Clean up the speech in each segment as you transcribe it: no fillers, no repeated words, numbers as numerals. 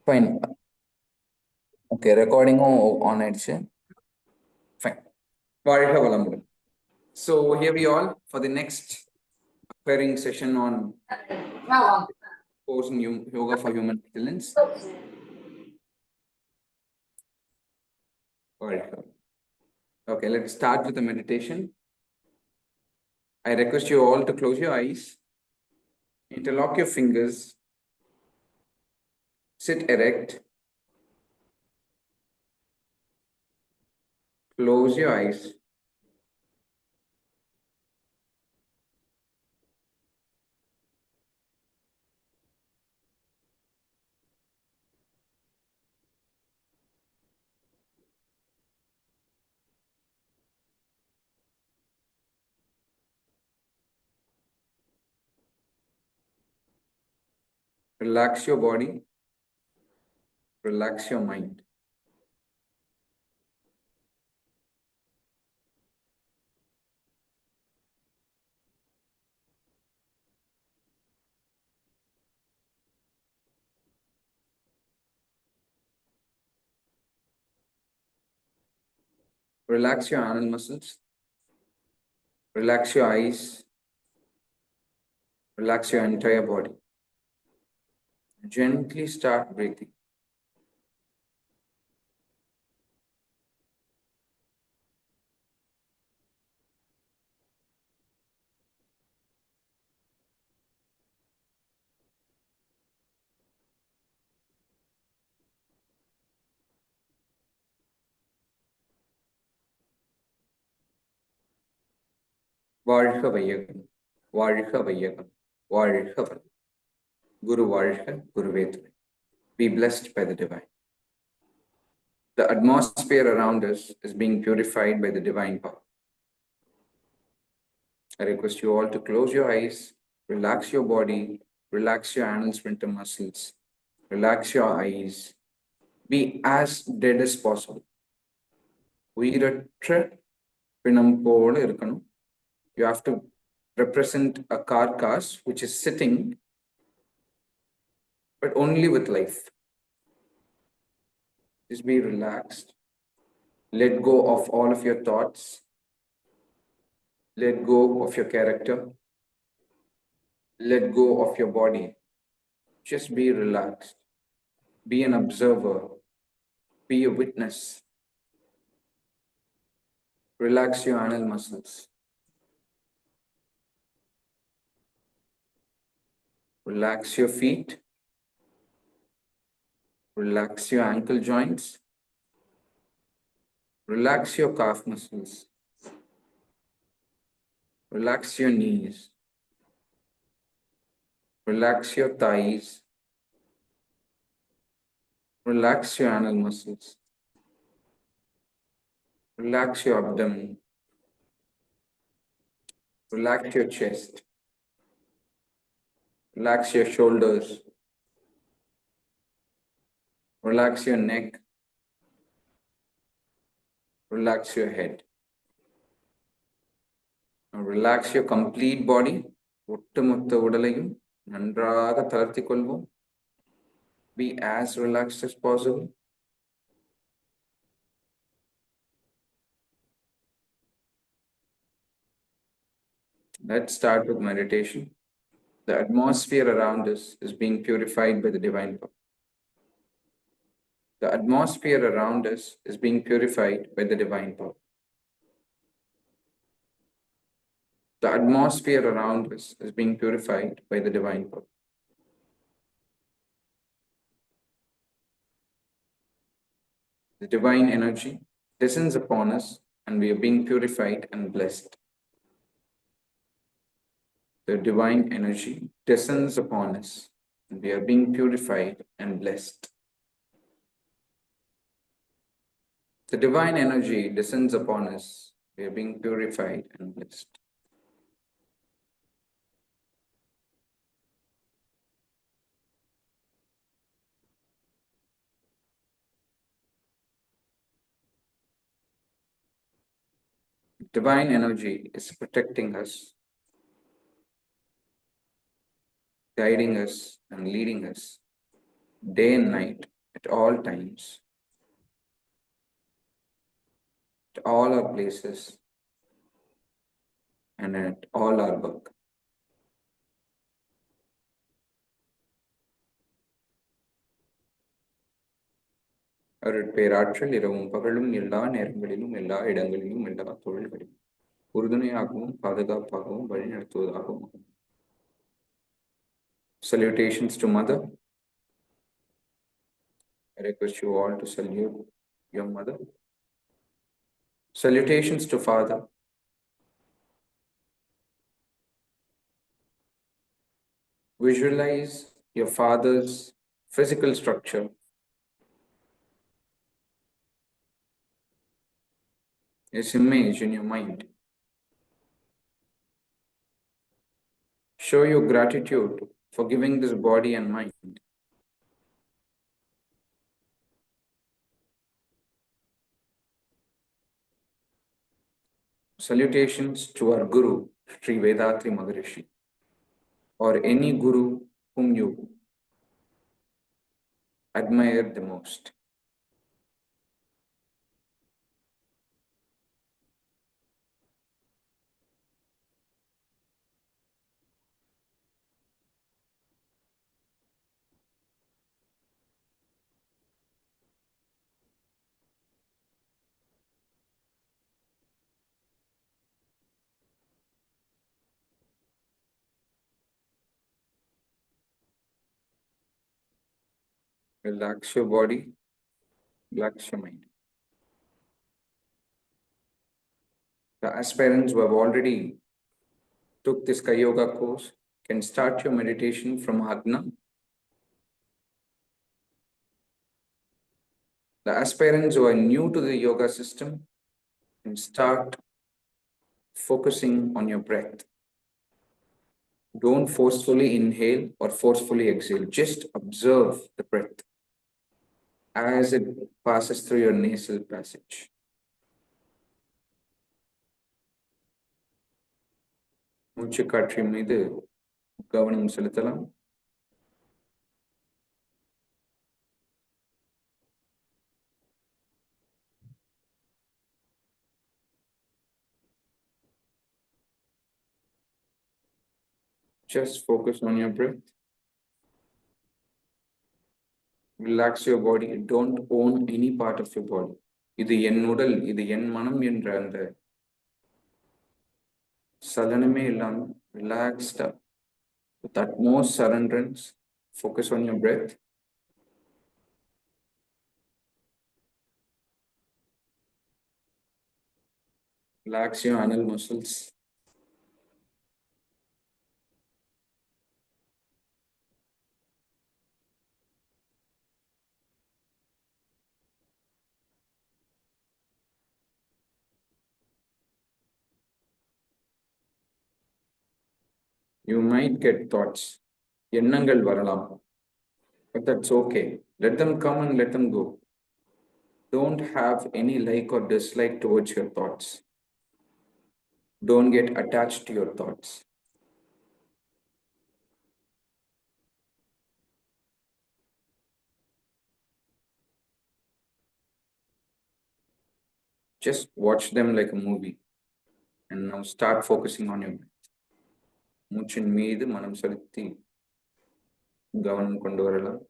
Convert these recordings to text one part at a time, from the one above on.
Fine. Okay, recording on it. Fine. வாழ்க வளமுடன். So here we all for the next pairing session on course in yoga for human excellence. Okay, let's start with the meditation. I request you all to close your eyes, interlock your fingers, sit erect, close your eyes. Relax your body, relax your mind. Relax your anal muscles, relax your eyes, relax your entire body. Gently start breathing. வாழ்க வையகம், வாழ்க வையகம், வாழ்க வளம். Guru வாழ்க, குருவே துணை. Be blessed by the divine. The atmosphere around us is being purified by the divine power. I request you all to close your eyes, relax your body, relax your anal sphincter muscles, relax your eyes. Be as dead as possible. உயிரற்ற பிணம் போல இருக்கணும். You have to represent a carcass which is sitting, but only with life. Just be relaxed. Let go of all of your thoughts. Let go of your character. Let go of your body. Just be relaxed. Be an observer. Be a witness. Relax your anal muscles. Relax your feet. Relax your ankle joints. Relax your calf muscles. Relax your knees. Relax your thighs. Relax your anal muscles. Relax your abdomen. Relax your chest. Relax your shoulders. Relax your neck. Relax your head. Now relax your complete body. ஒட்டுமொத்த உடலையும் நன்றாக தளர்த்திக் கொள்வோம். Be as relaxed as possible. Let's start with meditation. The atmosphere around us is being purified by the divine power. The atmosphere around us is being purified by the divine power. The atmosphere around us is being purified by the divine power. The divine energy descends upon us and we are being purified and blessed. The divine energy descends upon us and we are being purified and blessed. The divine energy descends upon us, we are being purified and blessed. Divine energy is protecting us, guiding us and leading us day and night at all times, at all our places, and at all our work. அருட்பேராற்றல் இரவும் பகலும் எல்லா நேரங்களிலும் எல்லா இடங்களிலும் எல்லா தொழில்களிலும் உறுதுணையாகவும் பாதுகாப்பாகவும் வழிநடத்துவதாகவும். Salutations to Mother. I request you all to salute your mother. Salutations to Father. Visualize your father's physical structure. His image in your mind. Show your gratitude for giving this body and mind. Salutations to our Guru, Sri Vedatri Maharishi, or any Guru whom you admire the most. Relax your body, relax your mind. The aspirants who have already took this Kai Yoga course can start your meditation from Agna. The aspirants who are new to the yoga system can start focusing on your breath. Don't forcefully inhale or forcefully exhale. Just observe the breath as it passes through your nasal passage. மூச்சுக்காற்றின் மீது கவனம் செலுத்தலாம். Just focus on your breath. Relax your body. Don't own any part of your body. இது என் உடல், இது என் மனம் என்ற அந்த சலனமே இல்லாம relaxed up. With utmost surrenderance, focus on your breath. Relax your anal muscles. You might get thoughts. எண்ணங்கள் வரலாம். But that's okay. Let them come and let them go. Don't have any like or dislike towards your thoughts. Don't get attached to your thoughts. Just watch them like a movie. And now start focusing on your breath. மூச்சின் மீது மனம் செலுத்தி கவனம் கொண்டு வரலாம்.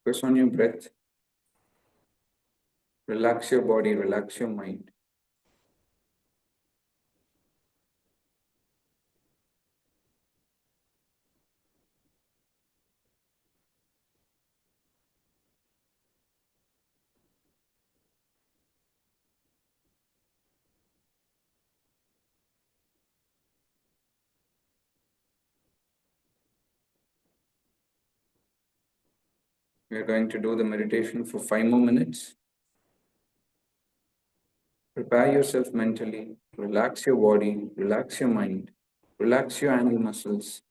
Focus on your breath. Relax your body, relax your mind. We are going to do the meditation for 5 more minutes. Prepare yourself mentally, relax your body, relax your mind, relax your ankle muscles,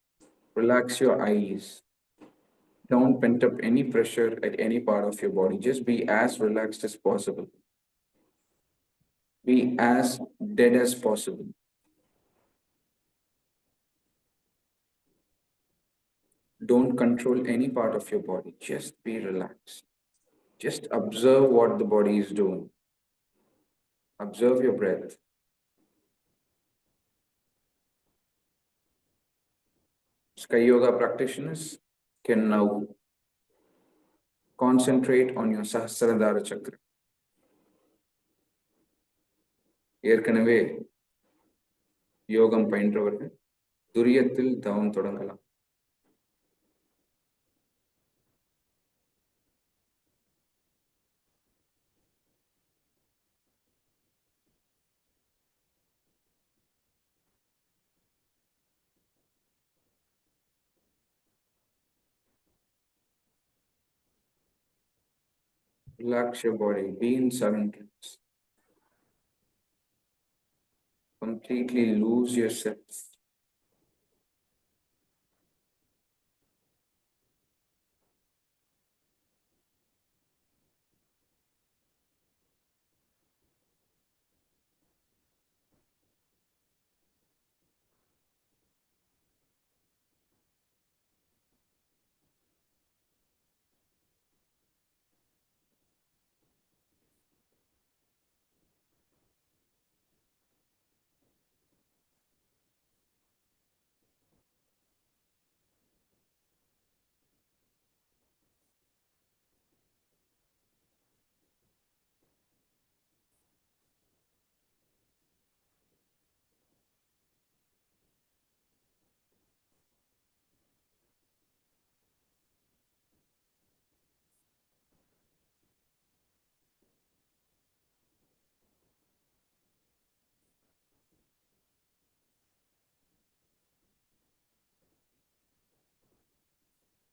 relax your eyes. Don't pent up any pressure at any part of your body. Just be as relaxed as possible. Be as dead as possible. Don't control any part of your body. Just be relaxed. Just observe what the body is doing. Observe your breath. Sky Yoga practitioners can now concentrate on your Sahasradhara chakra. ஏற்கனவே யோகம் பயின்றவர்கள் துரியத்தில் தவம் தொடங்கலாம். Relax your body, be in surrenders. Completely lose yourself.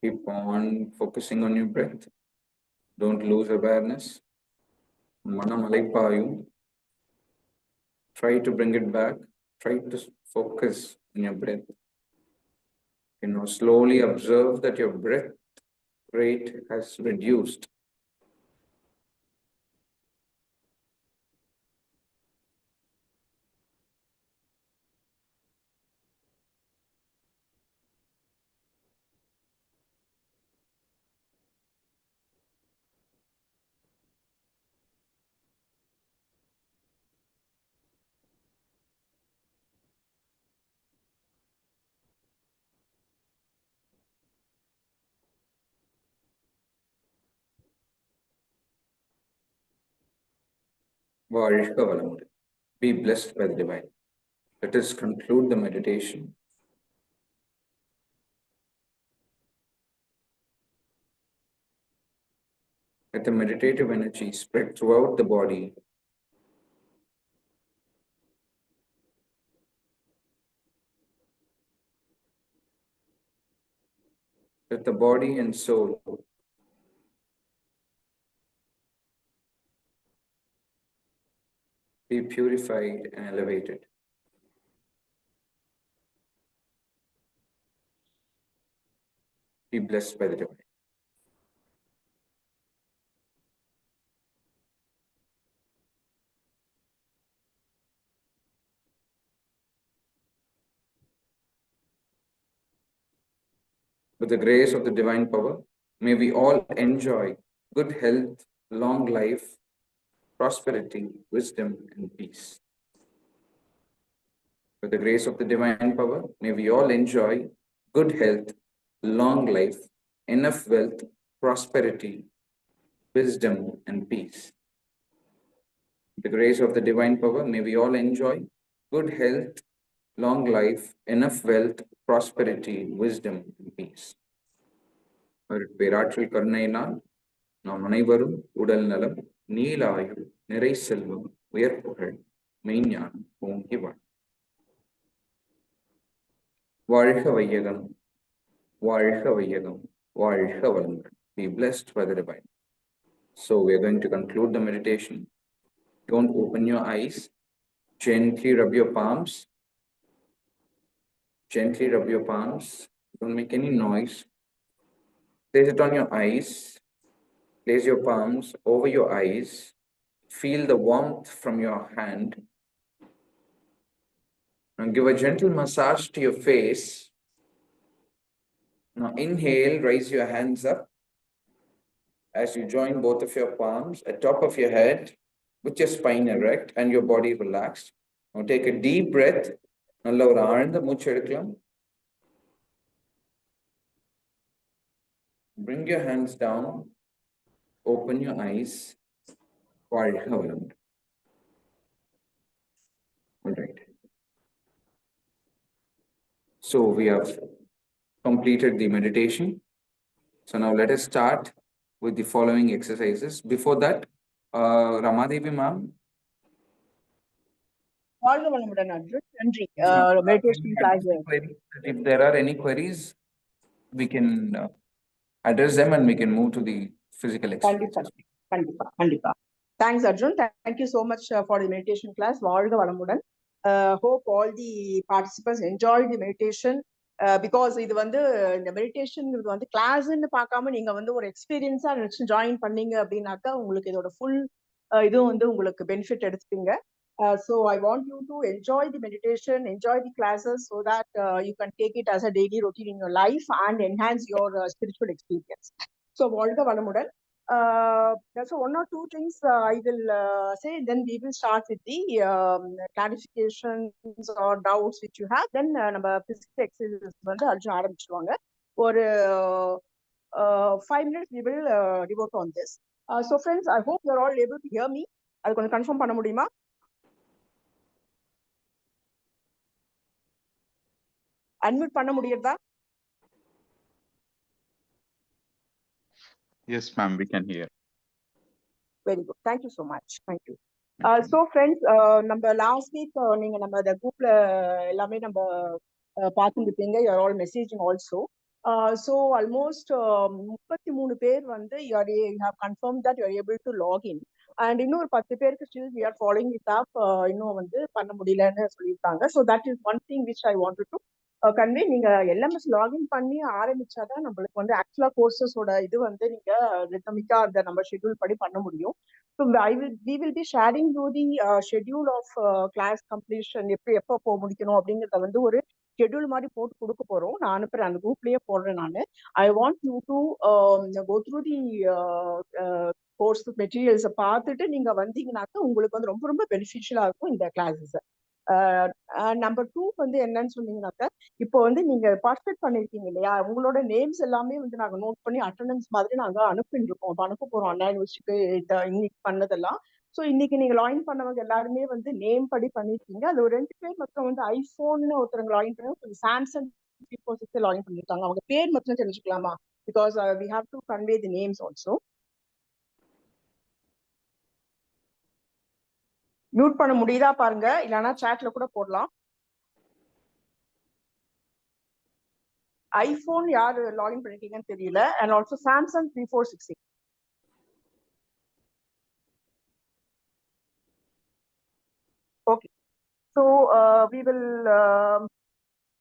Keep on focusing on your breath. Don't lose awareness. Manam alaipayum. Try to bring it back. Try to focus on your breath. Slowly observe that your breath rate has reduced. Be blessed by the divine. Let us conclude the meditation. Let the meditative energy spread throughout the body. Let the body and soul be purified and elevated. Be blessed by the divine. With the grace of the divine power, may we all enjoy good health, long life, prosperity, wisdom, and peace. With the grace of the divine power, may we all enjoy good health, long life, enough wealth, prosperity, wisdom, and peace. With the grace of the divine power, may we all enjoy good health, long life, enough wealth, prosperity, wisdom, and peace. பேராற்றல் கருணையினால் நாம் அனைவரும் உடல் நலம், நீலாயுள், நிறை செல்வம், உயர்ப்புகள், மெய்ஞானம் ஓங்கி வாழ்க வையகம், வாழ்க வையகம், வாழ்க வளங்கள். Be blessed by the divine. So we are going to conclude the meditation. Don't open your eyes. Gently rub your palms. Gently rub your palms. Don't make any noise. Place it on your eyes. Place your palms over your eyes. Feel the warmth from your hand. And give a gentle massage to your face. Now inhale, raise your hands up as you join both of your palms at top of your head with your spine erect and your body relaxed. Now take a deep breath. நல்ல ஒரு ஆழ்ந்த மூச்சு எடுக்கலாம். Bring your hands down. Open your eyes. வாழ்க வளமுடன். All right. So we have completed the meditation. So now let us start with the following exercises. Before that, Ramadevi ma'am. Meditation class. If there are any queries, we can address them and we can move to the physical exercises. Kandipa. Thanks, Arjun. Thank you so much for the meditation class. Valga valamudan. Hope all the participants enjoyed the meditation. Because இது வந்து இந்த meditation இது வந்து கிளாஸ்ன்னு பார்க்காம நீங்க வந்து ஒரு எக்ஸ்பீரியன்ஸா ஜாயின் பண்ணீங்க அப்படின்னாக்கா உங்களுக்கு இதோட ஃபுல் இதுவும் வந்து உங்களுக்கு benefit எடுத்துப்பீங்க. So I want you to enjoy the meditation, enjoy the classes so that you can take it as a daily routine in your life and enhance your spiritual experience. So வாழ்க வளமுடன். So one or two things I will say, then we will start with the clarifications or doubts which you have. Then நம்ம physical exercises வந்து அர்ஜுன் ஆரம்பிச்சுவாங்க. ஒரு 5 minutes we will devote on this. So friends, I hope you are all able to hear me. அது கொஞ்சம் confirm பண்ண முடியுமா? Unmute பண்ண முடியுதா? Yes, ma'am, we can hear. Very good. Thank you so much. Thank you. So friends, நம்ம last week நீங்க நம்ம the groupல எல்லாமே நம்ம பார்த்துருப்பீங்க. You are all messaging also. So almost 33 பேர் வந்து you have confirmed that you are able to log in. And இன்னொரு 10 பேருக்கு still we are following it up. இன்னும் வந்து பண்ண முடியலன்னு சொல்லியிருக்காங்க. So that is one thing which I wanted to convey. நீங்க எல்எம்எஸ் லாகின் பண்ணி ஆரம்பிச்சாதான் நம்மளுக்கு வந்து ஆக்சுவலா கோர்சஸோட இது வந்து நீங்க ரிதமிக்கா அந்த நம்ம ஷெட்யூல் படி பண்ண முடியும். So we will be sharing you the schedule of class completion. எப்போ முடிக்கணும் அப்படிங்கறத வந்து ஒரு ஷெட்யூல் மாதிரி போட்டு கொடுக்க போறோம். நான் அனுப்புறேன், அந்த குரூப்லயே போடுறேன் நானு. I want you to go through the course மெட்டீரியல்ஸை பார்த்துட்டு நீங்க வந்தீங்கன்னாக்க உங்களுக்கு வந்து ரொம்ப ரொம்ப பெனிஃபிஷியலா இருக்கும் இந்த கிளாஸஸ். நம்பர் 2 வந்து என்னன்னு சொன்னீங்கன்னாக்க, இப்போ வந்து நீங்க பார்ட்டிசிபேட் பண்ணிருக்கீங்க இல்லையா, உங்களோட நேம்ஸ் எல்லாமே வந்து நாங்க நோட் பண்ணி அட்டெண்டன்ஸ் மாதிரி நாங்க அனுப்பிட்டு இருக்கோம். அனுப்ப போறோம் அண்ணா யூனிவர்சிட்டிக்கு இன்னைக்கு பண்ணதெல்லாம். ஸோ இன்னைக்கு நீங்க லாகின் பண்ணவங்க எல்லாருமே வந்து நேம் படி பண்ணிருக்கீங்க. அது ஒரு 2 பேர் மொத்தம் வந்து ஐபோன்னு ஒருத்தவங்க லாகின் பண்ணி சாம்சங் 346 லாகின் பண்ணிருக்காங்க. அவங்க பேர் மட்டும் தெரிஞ்சுக்கலாமா? Because we have to convey the names also. Mute பண்ண முடியுதா பாருங்க, இல்லைன்னா சாட்ல கூட போடலாம். ஐபோன் யாரு லாகின் பண்ணிருக்கீங்கன்னு தெரியல. And also Samsung 3460. Okay, so we will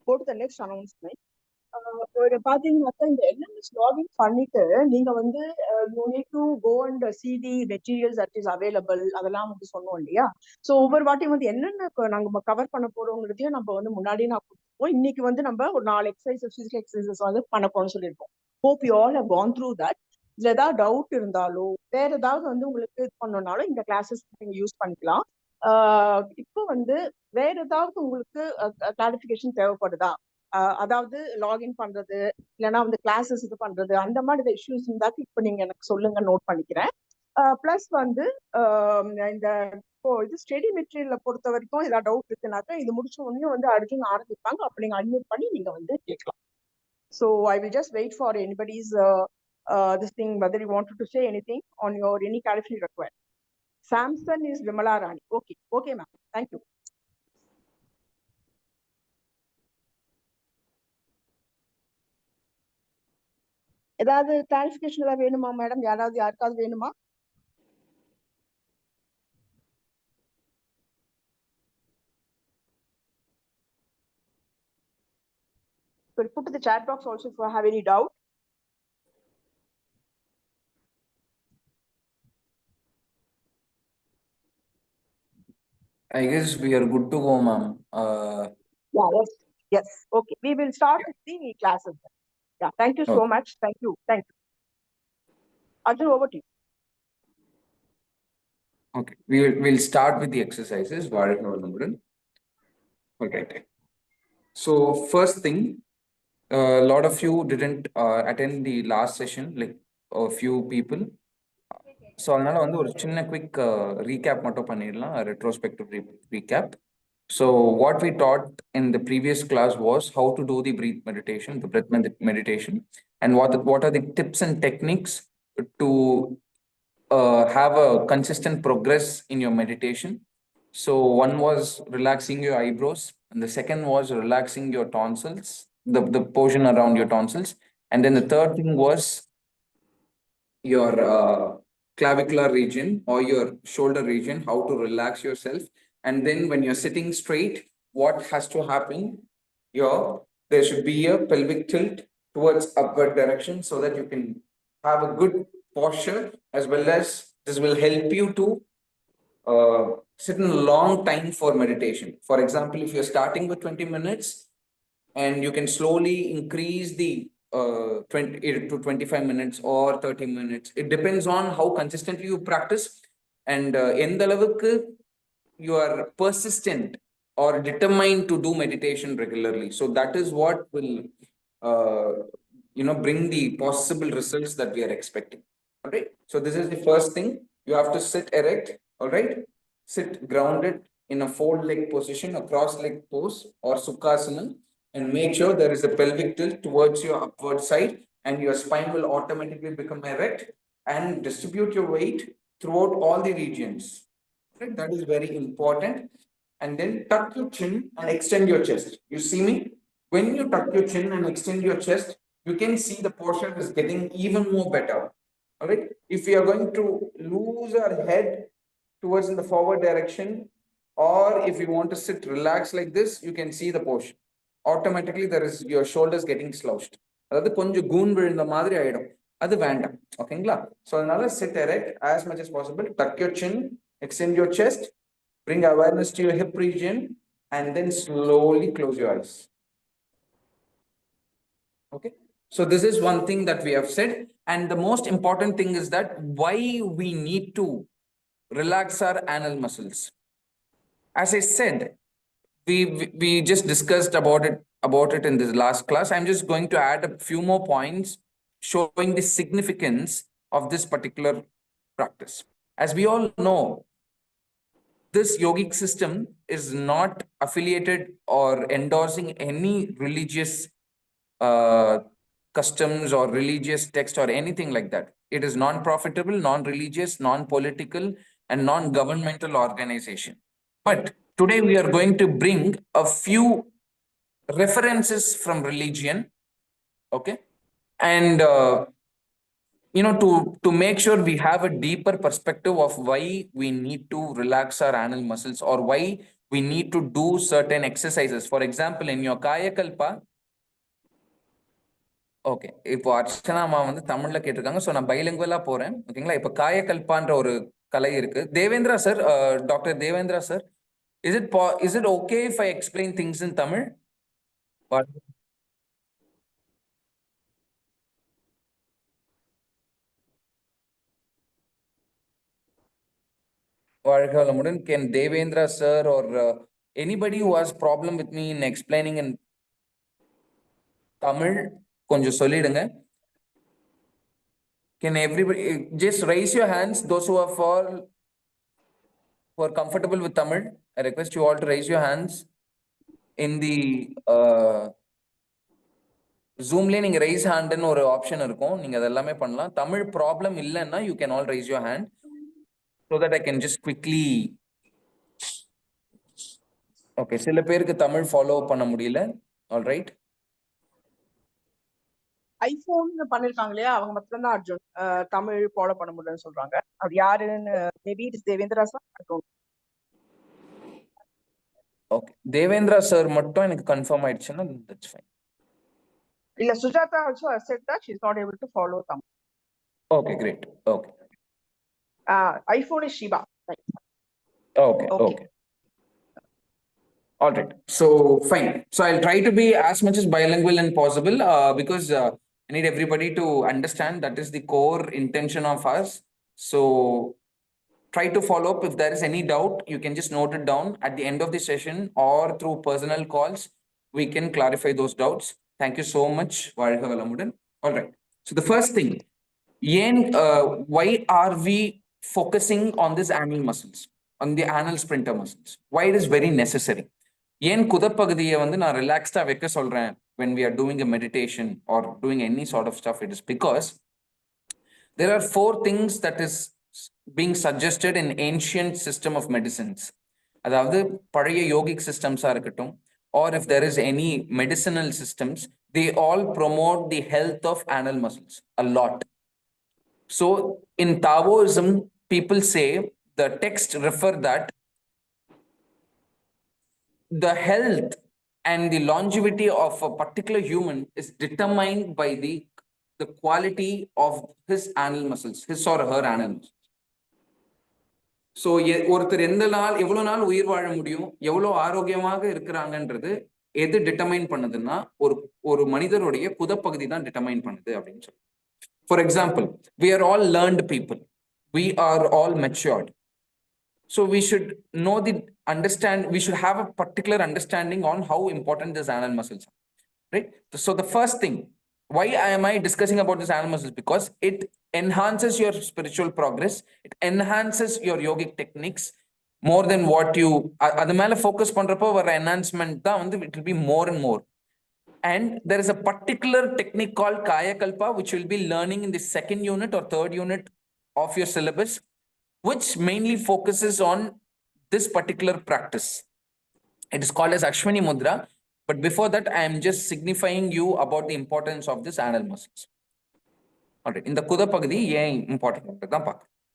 go to the next announcement. ஒரு பாத்தீங்கன்னாக்கா இந்த எல்எம்எஸ் லாகின் பண்ணிட்டு நீங்க வந்து you need to go and see the materials that is available. அதெல்லாம் வந்து சொன்னோம் இல்லையா. ஸோ ஒவ்வொரு வாட்டியும் வந்து என்னென்ன நாங்க கவர் பண்ண போறோங்கிறதையும் நம்ம வந்து முன்னாடியே நான் கொடுத்துருக்கோம். இன்னைக்கு வந்து நம்ம ஒரு 4 எக்ஸசைசஸ் ஃபிசிக்கல் எக்ஸசைசஸ் வந்து பண்ண போறோம்னு சொல்லியிருக்கோம். Hope you all have gone through that. இதுல ஏதாவது டவுட் இருந்தாலோ வேற ஏதாவது வந்து உங்களுக்கு இது பண்ணணும்னாலும் இந்த கிளாஸஸ் நீங்க யூஸ் பண்ணிக்கலாம். இப்போ வந்து வேற ஏதாவது உங்களுக்கு கிளாரிஃபிகேஷன் தேவைப்படுதா அதாவது லாகின் பண்றது இல்லைன்னா வந்து கிளாஸஸ் இது பண்றது அந்த மாதிரி இஷ்யூஸ் இருந்தாக்க இப்போ நீங்க எனக்கு சொல்லுங்க, நோட் பண்ணிக்கிறேன். பிளஸ் வந்து இந்த இப்போ இது ஸ்டடி மெட்டீரியலை பொறுத்த வரைக்கும் ஏதாவது டவுட் இருக்குனாக்கா இது முடிச்ச உடனே வந்து அர்ஜுன் ஆரம்பிப்பாங்க, அப்ப நீங்க அன்மியூட் பண்ணி நீங்க வந்து கேட்கலாம். So I will just wait for anybody's this thing, whether you wanted to say anything on your any clarity required. Samson is Vimala Rani. Okay ma'am, thank you. ஏதாவது கிளாரிஃபிகேஷன் ஏதாவது வேணுமா மேடம்? யாருக்காவது வேணுமா? So put to the chat box also if you have any doubt. I guess we are good to go, ma'am. Yes. Okay, we will start with the classes. Yeah, thank you so much. Thank you. Arjun, over to you. Okay, we'll start with the exercises. Okay. So first thing, a lot of you didn't attend the last session, like a few people. So அதனால வந்து ஒரு சின்ன quick recap மட்டும் பண்ணிடலாம், retrospective recap. So what we taught in the previous class was how to do the breath meditation, and what are the tips and techniques to have a consistent progress in your meditation. So one was relaxing your eyebrows, and the second was relaxing your tonsils, the portion around your tonsils, and then the third thing was your clavicular region or your shoulder region, how to relax yourself. And then when you're sitting straight, what has to happen? There should be a pelvic tilt towards upward direction so that you can have a good posture, as well as this will help you to sit in a long time for meditation. For example, if you're starting with 20 minutes and you can slowly increase the 20 to 25 minutes or 30 minutes. It depends on how consistently you practice and in the level you are persistent or determined to do meditation regularly. So that is what will bring the possible results that we are expecting. All right. So this is the first thing. You have to sit erect. All right. Sit grounded in a fold leg position, a cross leg pose or sukhasana, and make sure there is a pelvic tilt towards your upward side, and your spine will automatically become erect, and distribute your weight throughout all the regions. Right? That is very important. And then tuck your chin and extend your chest. You see me? When you tuck your chin and extend your chest, you can see the posture is getting even more better. All right. If we are going to lose our head towards in the forward direction, or if you want to sit relaxed like this, you can see the posture. Automatically, there is your shoulders getting slouched. அதாவது கொஞ்சம் கூன் விழுந்த மாதிரி ஆயிடும். அது வேண்டாம். ஓகேங்களா? So அதனால sit erect as much as possible. Tuck your chin, extend your chest, bring awareness to your hip region, and then slowly close your eyes. Okay. So this is one thing that we have said. And the most important thing is that why we need to relax our anal muscles. As I said, we just discussed about it in this last class. I'm just going to add a few more points showing the significance of this particular practice. As we all know, this yogic system is not affiliated or endorsing any religious customs or religious text or anything like that. It is non-profitable, non-religious, non-political, and non-governmental organization. But today we are going to bring a few references from religion, okay? And to make sure we have a deeper perspective of why we need to relax our anal muscles or why we need to do certain exercises. For example, in your Kaya Kalpa, okay, இப்போ அர்ச்சனா அம்மா வந்து தமிழ்ல கேட்டிருக்காங்க. So நான் பைலிங்குவலா போறேன். ஓகேங்களா? இப்போ காயகல்பான்ற ஒரு கலை இருக்கு. Devendra sir, doctor Devendra sir, is it okay if I explain things in Tamil? வாழ்க வளமுடன். Can Devendra sir or anybody who has problem with me in explaining in Tamil கொஞ்சம் சொல்லிடுங்க. Can everybody just raise your hands, those who are comfortable with Tamil? I request you all to raise your hands. In the Zoomல நீங்க raise hand ன்னு ஒரு option இருக்கும். நீங்க அதெல்லாமே பண்ணலாம். Tamil problem இல்லைன்னா you can all raise your hand so that I can just quickly. Okay, சில பேருக்கு தமிழ் ஃபாலோ பண்ண முடியல. All right. ஐபோன் பண்ணிருக்காங்க இல்லையா, அவங்க மட்டும் தான் அர்ஜுன் தமிழ் ஃபாலோ பண்ண முடியலன்னு சொல்றாங்க. அது யாருன்னு maybe it is Devendra sir. Okay, Devendra sir மட்டும் எனக்கு கன்ஃபார்ம் ஆயிடுச்சுன்னா தட்ஸ் ஃபைன். இல்ல, Sujatha also said that she is not able to follow Tamil. Okay, great. Okay. iPhone is Shiva. Right. Okay. All right. So fine. So I'll try to be as much as bilingual and possible because I need everybody to understand that is the core intention of us. So try to follow up. If there is any doubt, you can just note it down at the end of the session or through personal calls. We can clarify those doubts. Thank you so much. வாழ்க வளமுடன். All right. So the first thing, why are we focusing on this anal muscles, on the anal sprinter muscles? Why it is very necessary? ஏன் குதப்பகுதியை வந்து நான் ரிலாக்ஸ்டா வைக்க சொல்றேன் when we are doing a meditation or doing any sort of stuff? It is because there are 4 things that is being suggested in ancient system of medicines. அதாவது பழைய yogic சிஸ்டம்ஸா இருக்கட்டும், or if there is any medicinal systems, they all promote the health of anal muscles a lot. So in Taoism, people say, the text refer that the health and the longevity of a particular human is determined by the quality of his anal muscles, his or her anal muscles. So ஒருத்தர் எவ்வளவு நாள் உயிர் வாழ முடியும், எவ்வளவு ஆரோக்கியமாக இருக்கிறாங்கன்றது எது determine பண்ணுதுன்னா ஒரு மனிதருடைய குதப்பகுதி தான் டிட்டர்மைன் பண்ணுது அப்படின்னு சொல்லி. For example, we are all learned people. We are all matured. So we should know we should have a particular understanding on how important these anal muscles are, right? So the first thing, why am I discussing about this anal muscles? Because it enhances your spiritual progress. It enhances your yogic techniques more than what you, அது மேல focus பண்றப்போ வர enhancement தான் வந்து it will be more and more. And there is a particular technique called Kaya Kalpa, which you'll be learning in the 2nd unit or 3rd unit of your syllabus, which mainly focuses on this particular practice. It is called as Ashwini Mudra. But before that, I am just signifying you about the importance of this anal muscles. All right. In the Kudapagadi, important.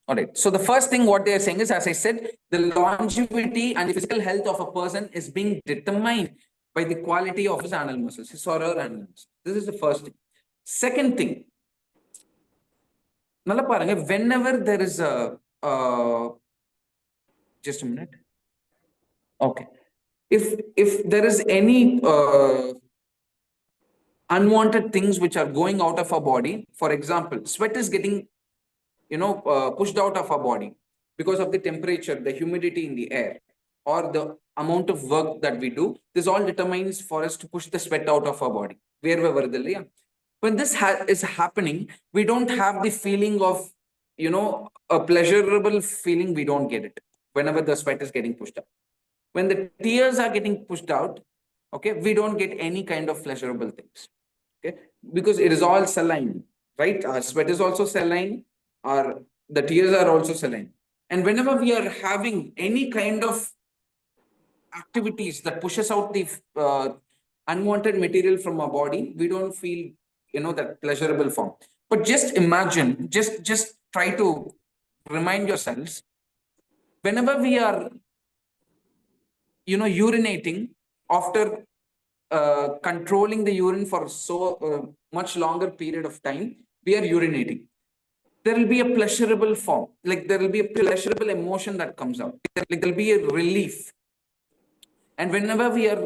All right. So the first thing what they are saying is, as I said, the longevity and the physical health of a person is being determined by the quality of his anal muscles, his or her anal muscles. This is the first thing. Second thing, whenever there is just a minute. Okay. If there is any unwanted things which are going out of our body, for example, sweat is getting, pushed out of our body because of the temperature, the humidity in the air, or the amount of work that we do. This all determines for us to push the sweat out of our body. When this is happening, we don't have the feeling of, a pleasurable feeling. We don't get it whenever the sweat is getting pushed out. When the tears are getting pushed out, okay, we don't get any kind of pleasurable things, okay, because it is all saline, right? Our sweat is also saline, the tears are also saline. And whenever we are having any kind of activities that pushes out the unwanted material from our body, we don't feel, that pleasurable form. But just imagine, just try to remind yourselves, whenever we are urinating, after controlling the urine for so much longer period of time, we are urinating. There will be a pleasurable form, like there will be a pleasurable emotion that comes out, like there will be a relief. And whenever we are,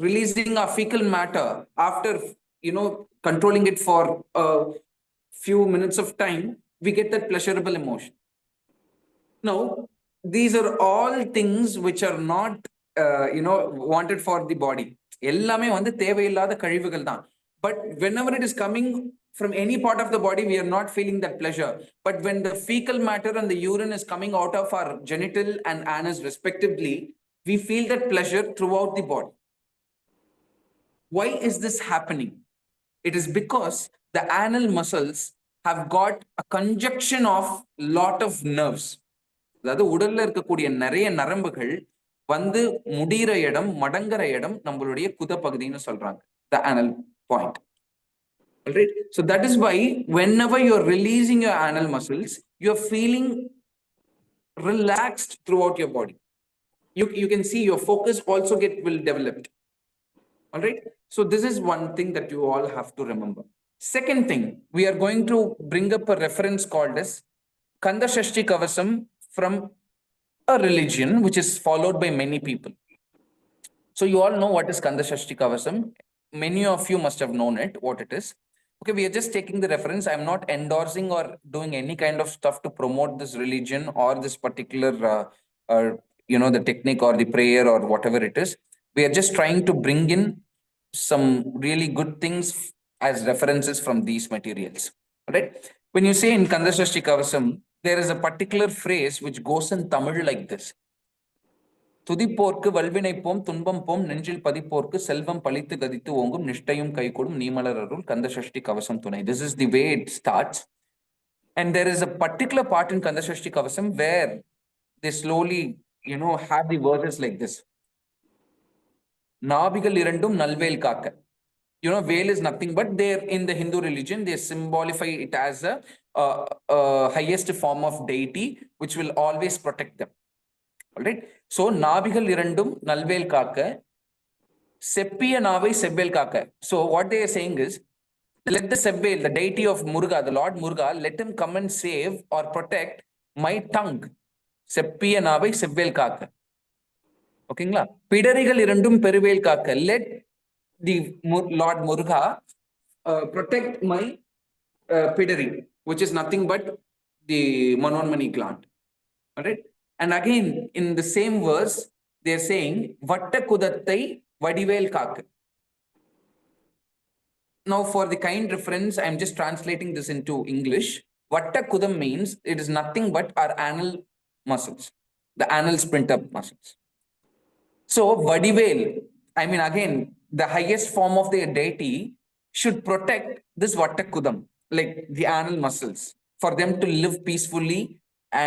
releasing our fecal matter after, controlling it for a few minutes of time, we get that pleasurable emotion. Now, these are all things which are not, wanted for the body. எல்லாமே வந்து தேவையில்லாத கழிவுகள் தான். But whenever it is coming from any part of the body, we are not feeling that pleasure. But when the fecal matter and the urine is coming out of our genital and anus respectively, we feel that pleasure throughout the body. Why is this happening? It is because the anal muscles have got a conjunction of lot of nerves. அதாவது உடல்ல இருக்கக்கூடிய நிறைய நரம்புகள் வந்து முடிகிற இடம் மடங்குற இடம் நம்மளுடைய குத பகுதின்னு சொல்றாங்க, the anal point. All right, so that is why whenever you are releasing your anal muscles, you are feeling relaxed throughout your body. You can see your focus also will developed. All right, so this is one thing that you all have to remember. Second thing, we are going to bring up a reference called as Kanda Shashti Kavasam from a religion which is followed by many people. So you all know what is Kanda Shashti Kavasam. Many of you must have known it, what it is. Okay, we are just taking the reference. I'm not endorsing or doing any kind of stuff to promote this religion or this particular, the technique or the prayer or whatever it is. We are just trying to bring in some really good things as references from these materials. All right. When you say in Kanda Shashti Kavasam, there is a particular phrase which goes in Tamil like this. துதிப்போர்க்கு வல்வினை போம் துன்பம் போம் நெஞ்சில் பதிப்போர்க்கு செல்வம் பழித்து கதித்து ஓங்கும் நிஷ்டையும் கைகூடும் நீமலர் அருள் கந்த சஷ்டி கவசம் துணை. This is the way it starts. And there is a particular part in Kanda Shashti Kavasam where they slowly, have the verses like this. நாபிகள் இரண்டும் நல்வேல் காக்க. Veil is nothing but there in the Hindu religion, they symbolify it as a highest form of deity which will always protect them. All right. So, நாபிகள் இரண்டும் நல்வேல் காக்க, செப்பிய நாவை செவ்வேல் காக்க. So, what they are saying is, let the செவ்வேல், the deity of Muruga, the Lord Muruga, let him come and save or protect my tongue. செப்பிய நாவை செவ்வேல் காக்க. ஓகேங்களா? பிடரிகள் இரண்டும் பெருவேல் காக்க. Let the Lord Muruga protect my pidari, which is nothing but the Manonmani gland. All right. And again, in the same verse, they are saying, Vatta kudattai vadivel kaaka. Now, for the kind reference, I'm just translating this into English. Vatta kudam means it is nothing but our anal muscles, the anal splinter muscles. So, vadivel, I mean, again, the highest form of the deity should protect this Vatta kudam, like the anal muscles, for them to live peacefully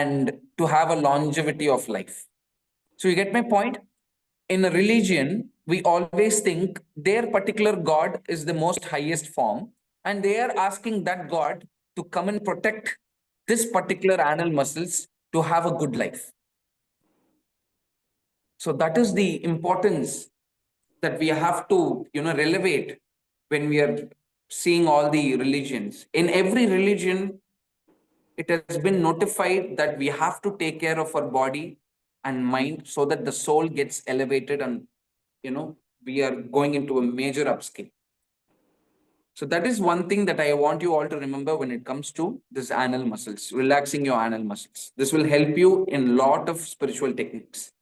and to have a longevity of life. So you get my point? In a religion, we always think their particular God is the most highest form, and they are asking that God to come and protect this particular anal muscles to have a good life. So that is the importance that we have to, relevate when we are seeing all the religions. In every religion, it has been notified that we have to take care of our body and mind so that the soul gets elevated and, we are going into a major upscale. So that is one thing that I want you all to remember when it comes to this anal muscles, relaxing your anal muscles. This will help you in a lot of spiritual techniques.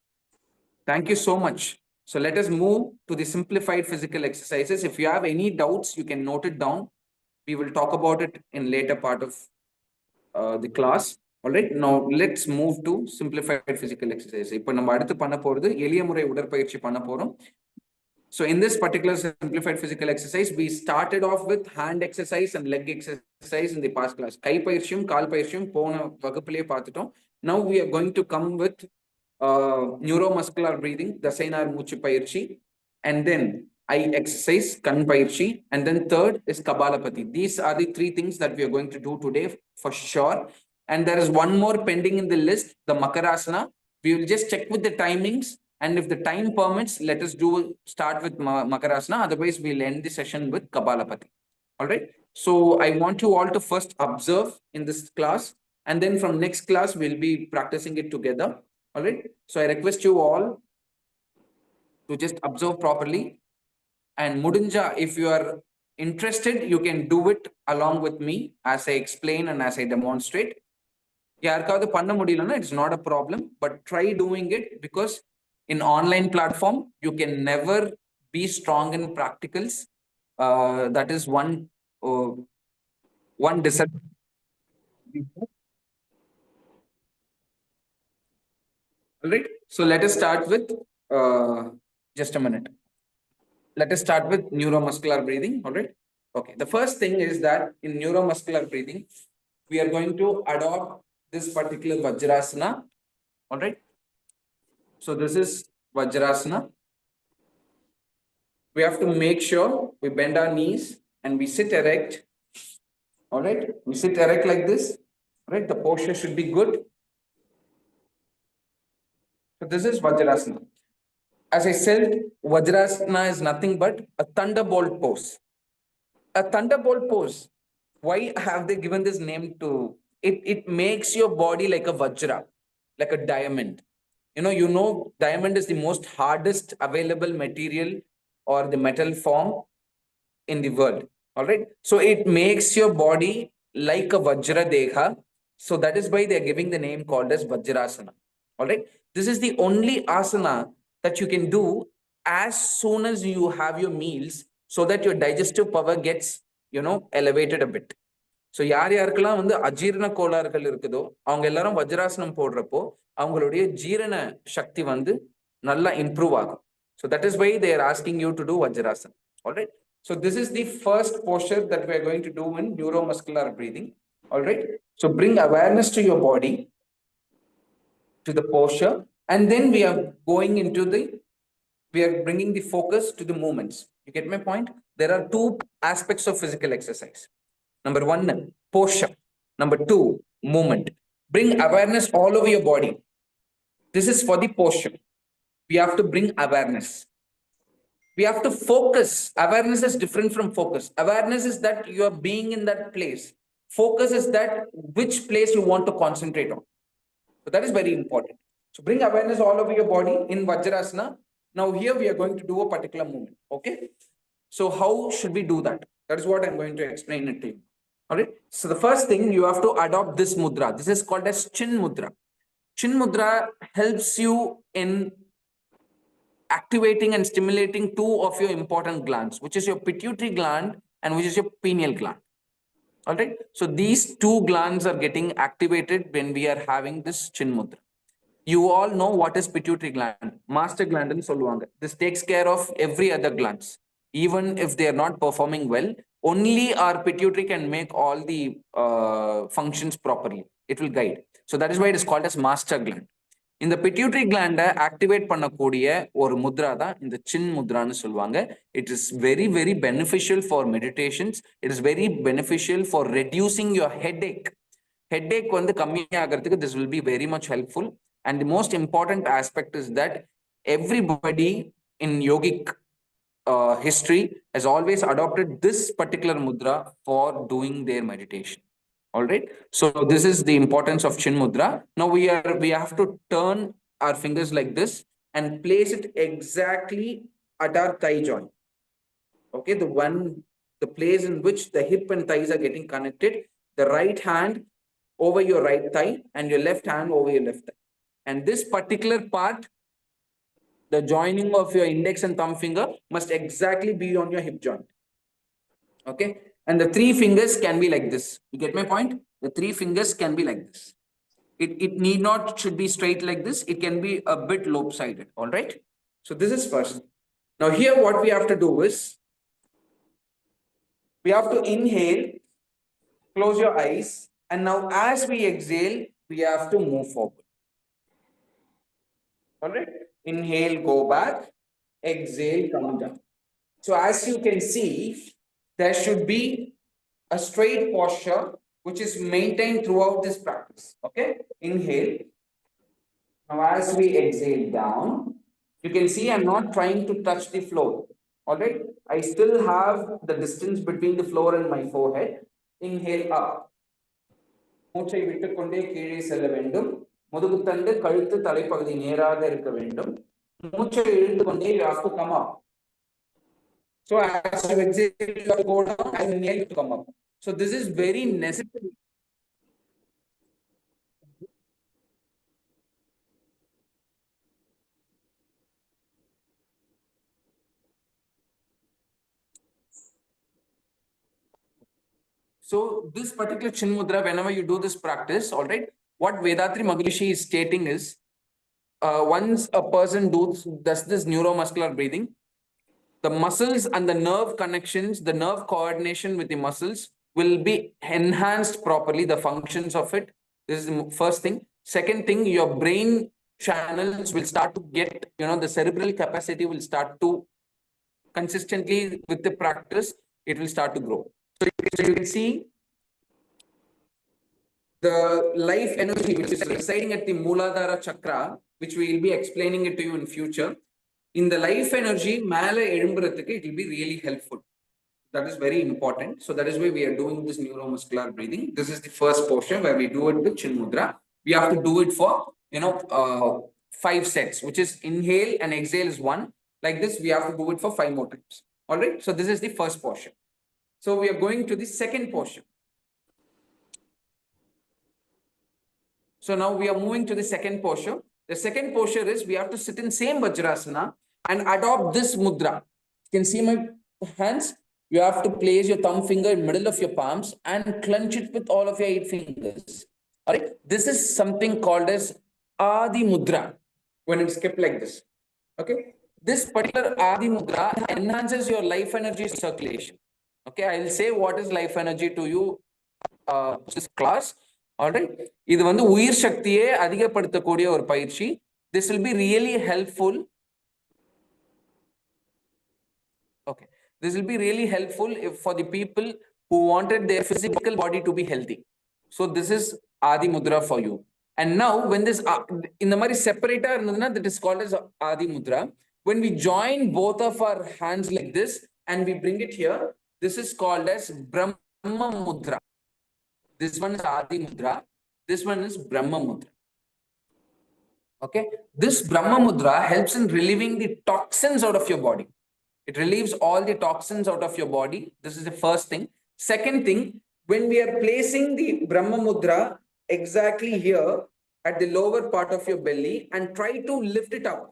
Thank you so much. So let us move to the simplified physical exercises. If you have any doubts, you can note it down. We will talk about it in later part of the class. All right, now let's move to simplified physical exercise. இப்போ நம்ம அடுத்து பண்ண போறது எளிய முறை உடற்பயிற்சி பண்ண போறோம். So in this particular simplified physical exercise, we started off with hand exercise and leg exercise in the past class. கை பயிற்சியும் கால் பயிற்சியும் போன வகுப்பிலே பார்த்துட்டோம். Now we are going to come with neuromuscular breathing, தசைநார் மூச்சு பயிற்சி, and then eye exercise, kan payirchi, and then third is Kapalabathi. These are the three things that we are going to do today for sure. And there is one more pending in the list, the Makarasana. We will just check with the timings, and if the time permits, let us start with Makarasana. Otherwise, we'll end the session with Kapalabathi. All right. So I want you all to first observe in this class, and then from next class, we'll be practicing it together. All right. So I request you all to just observe properly. And Mudinja, if you are interested, you can do it along with me as I explain and as I demonstrate. யாருக்காவது பண்ண முடியலன்னா it's not a problem, but try doing it, because in online platform, you can never be strong in practicals. That is one disadvantage. All right. So let us start with just a minute. Let us start with neuromuscular breathing. All right. Okay. The first thing is that in neuromuscular breathing, we are going to adopt this particular Vajrasana. All right. So this is Vajrasana. We have to make sure we bend our knees and we sit erect. All right. We sit erect like this. All right. The posture should be good. So this is Vajrasana. As I said, Vajrasana is nothing but a thunderbolt pose. A thunderbolt pose. Why have they given this name to it? It makes your body like a Vajra, like a diamond. Diamond is the most hardest available material or the metal form in the world. All right. So it makes your body like a Vajra Deha. So that is why they are giving the name called as Vajrasana. All right. This is the only asana that you can do as soon as you have your meals so that your digestive power gets, elevated a bit. So யாருக்கெல்லாம் அஜீரண கோளாறுகள் இருக்குதோ அவங்க எல்லாரும் வஜ்ராசனம் போடுறப்போ அவங்களுடைய ஜீரண சக்தி நல்லா improve ஆகும். So that is why they are asking you to do Vajrasanam. Alright. So this is the first posture that we are going to do in neuromuscular breathing. Alright. So bring awareness to your body, to the posture, and then we are bringing the focus to the movements. You get my point? There are two aspects of physical exercise. Number one, posture. Number two, movement. Bring awareness all over your body. This is for the posture. We have to bring awareness. We have to focus. Awareness is different from focus. Awareness is that you are being in that place. Focus is that which place you want to concentrate on. So that is very important. So bring awareness all over your body in Vajrasana. Now here we are going to do a particular movement. Okay. So how should we do that? That is what I'm going to explain it to you. All right. So the first thing, you have to adopt this mudra. This is called as chin mudra. Chin mudra helps you in activating and stimulating two of your important glands, which is your pituitary gland and which is your pineal gland. All right. So these two glands are getting activated when we are having this chin mudra. You all know what is pituitary gland, master gland in solluvaanga. This takes care of every other glands. Even if they are not performing well, only our pituitary can make all the functions properly. It will guide. So that is why it is called as master gland. இந்த pituitary gland activate பண்ணக்கூடிய ஒரு முத்ரா தான் இந்த சின் முத்ரான்னு சொல்லுவாங்க. It is very very beneficial for meditations. It is very beneficial for reducing your headache. Headache கம்மியாகிறதுக்கு this will be very much helpful. And the most important aspect is that everybody in yogic history has always adopted this particular mudra for doing their meditation. All right. So this is the importance of chin mudra. Now we have to turn our fingers like this and place it exactly at our thigh joint. Okay. The place in which the hip and thighs are getting connected. The right hand over your right thigh and your left hand over your left thigh. And this particular part, the joining of your index and thumb finger must exactly be on your hip joint. Okay. And the three fingers can be like this. You get my point? The three fingers can be like this. It need not should be straight like this. It can be a bit lopsided. All right. So this is first. Now here what we have to do is, we have to inhale, close your eyes. And now as we exhale, we have to move forward. All right. Inhale, go back. Exhale, come down. So as you can see, there should be a straight posture which is maintained throughout this practice. Okay. Inhale. Now as we exhale down, you can see I'm not trying to touch the floor. All right. I still have the distance between the floor and my forehead. Inhale up. மூச்சை விட்டுக்கொண்டே கீழே செல்ல வேண்டும். முதுகுத்தண்டு கழுத்து தலைப்பகுதி நேராக இருக்க வேண்டும். மூச்சை இழுத்து கொண்டே you have to come up. So as you exhale, you have to go down and inhale to come up. So this is very necessary. So this particular chin mudra, whenever you do this practice, all right, what Vedatri Maharishi is stating is, once a person does this neuromuscular breathing, the muscles and the nerve connections, the nerve coordination with the muscles will be enhanced properly, the functions of it. This is the first thing. Second thing, your brain channels will start to get, the cerebral capacity will start to consistently with the practice, it will start to grow. So you can see the life energy which is residing at the Mooladhara chakra, which we will be explaining it to you in future. In the life energy, it will be really helpful. That is very important. So that is why we are doing this neuromuscular breathing. This is the first portion where we do it with Chin Mudra. We have to do it for, 5 sets, which is inhale and exhale is 1. Like this, we have to do it for 5 more times. All right. So this is the first portion. So we are going to the second portion. So now we are moving to the second posture. The second posture is we have to sit in same Vajrasana and adopt this mudra. You can see my hands. You have to place your thumb finger in middle of your palms and clench it with all of your 8 fingers. All right. This is something called as Adi Mudra when it's kept like this. Okay. This particular Adi Mudra enhances your life energy circulation. Okay. I will say what is life energy to you this class. Alright, இது வந்து உயிர் சக்தியை அதிகப்படுத்தக்கூடிய ஒரு பயிற்சி. This will be really helpful. Okay, this will be really helpful for the people who wanted their physical body to be healthy. So this is Adi Mudra for you. And now when this in the mari separator irundhuna, that is called as Adi Mudra. When we join both of our hands like this and we bring it here, this is called as Brahma Mudra. This one is Adi Mudra. This one is Brahma Mudra. Okay. This Brahma Mudra helps in relieving the toxins out of your body. It relieves all the toxins out of your body. This is the first thing. Second thing, when we are placing the Brahma Mudra exactly here at the lower part of your belly and try to lift it up.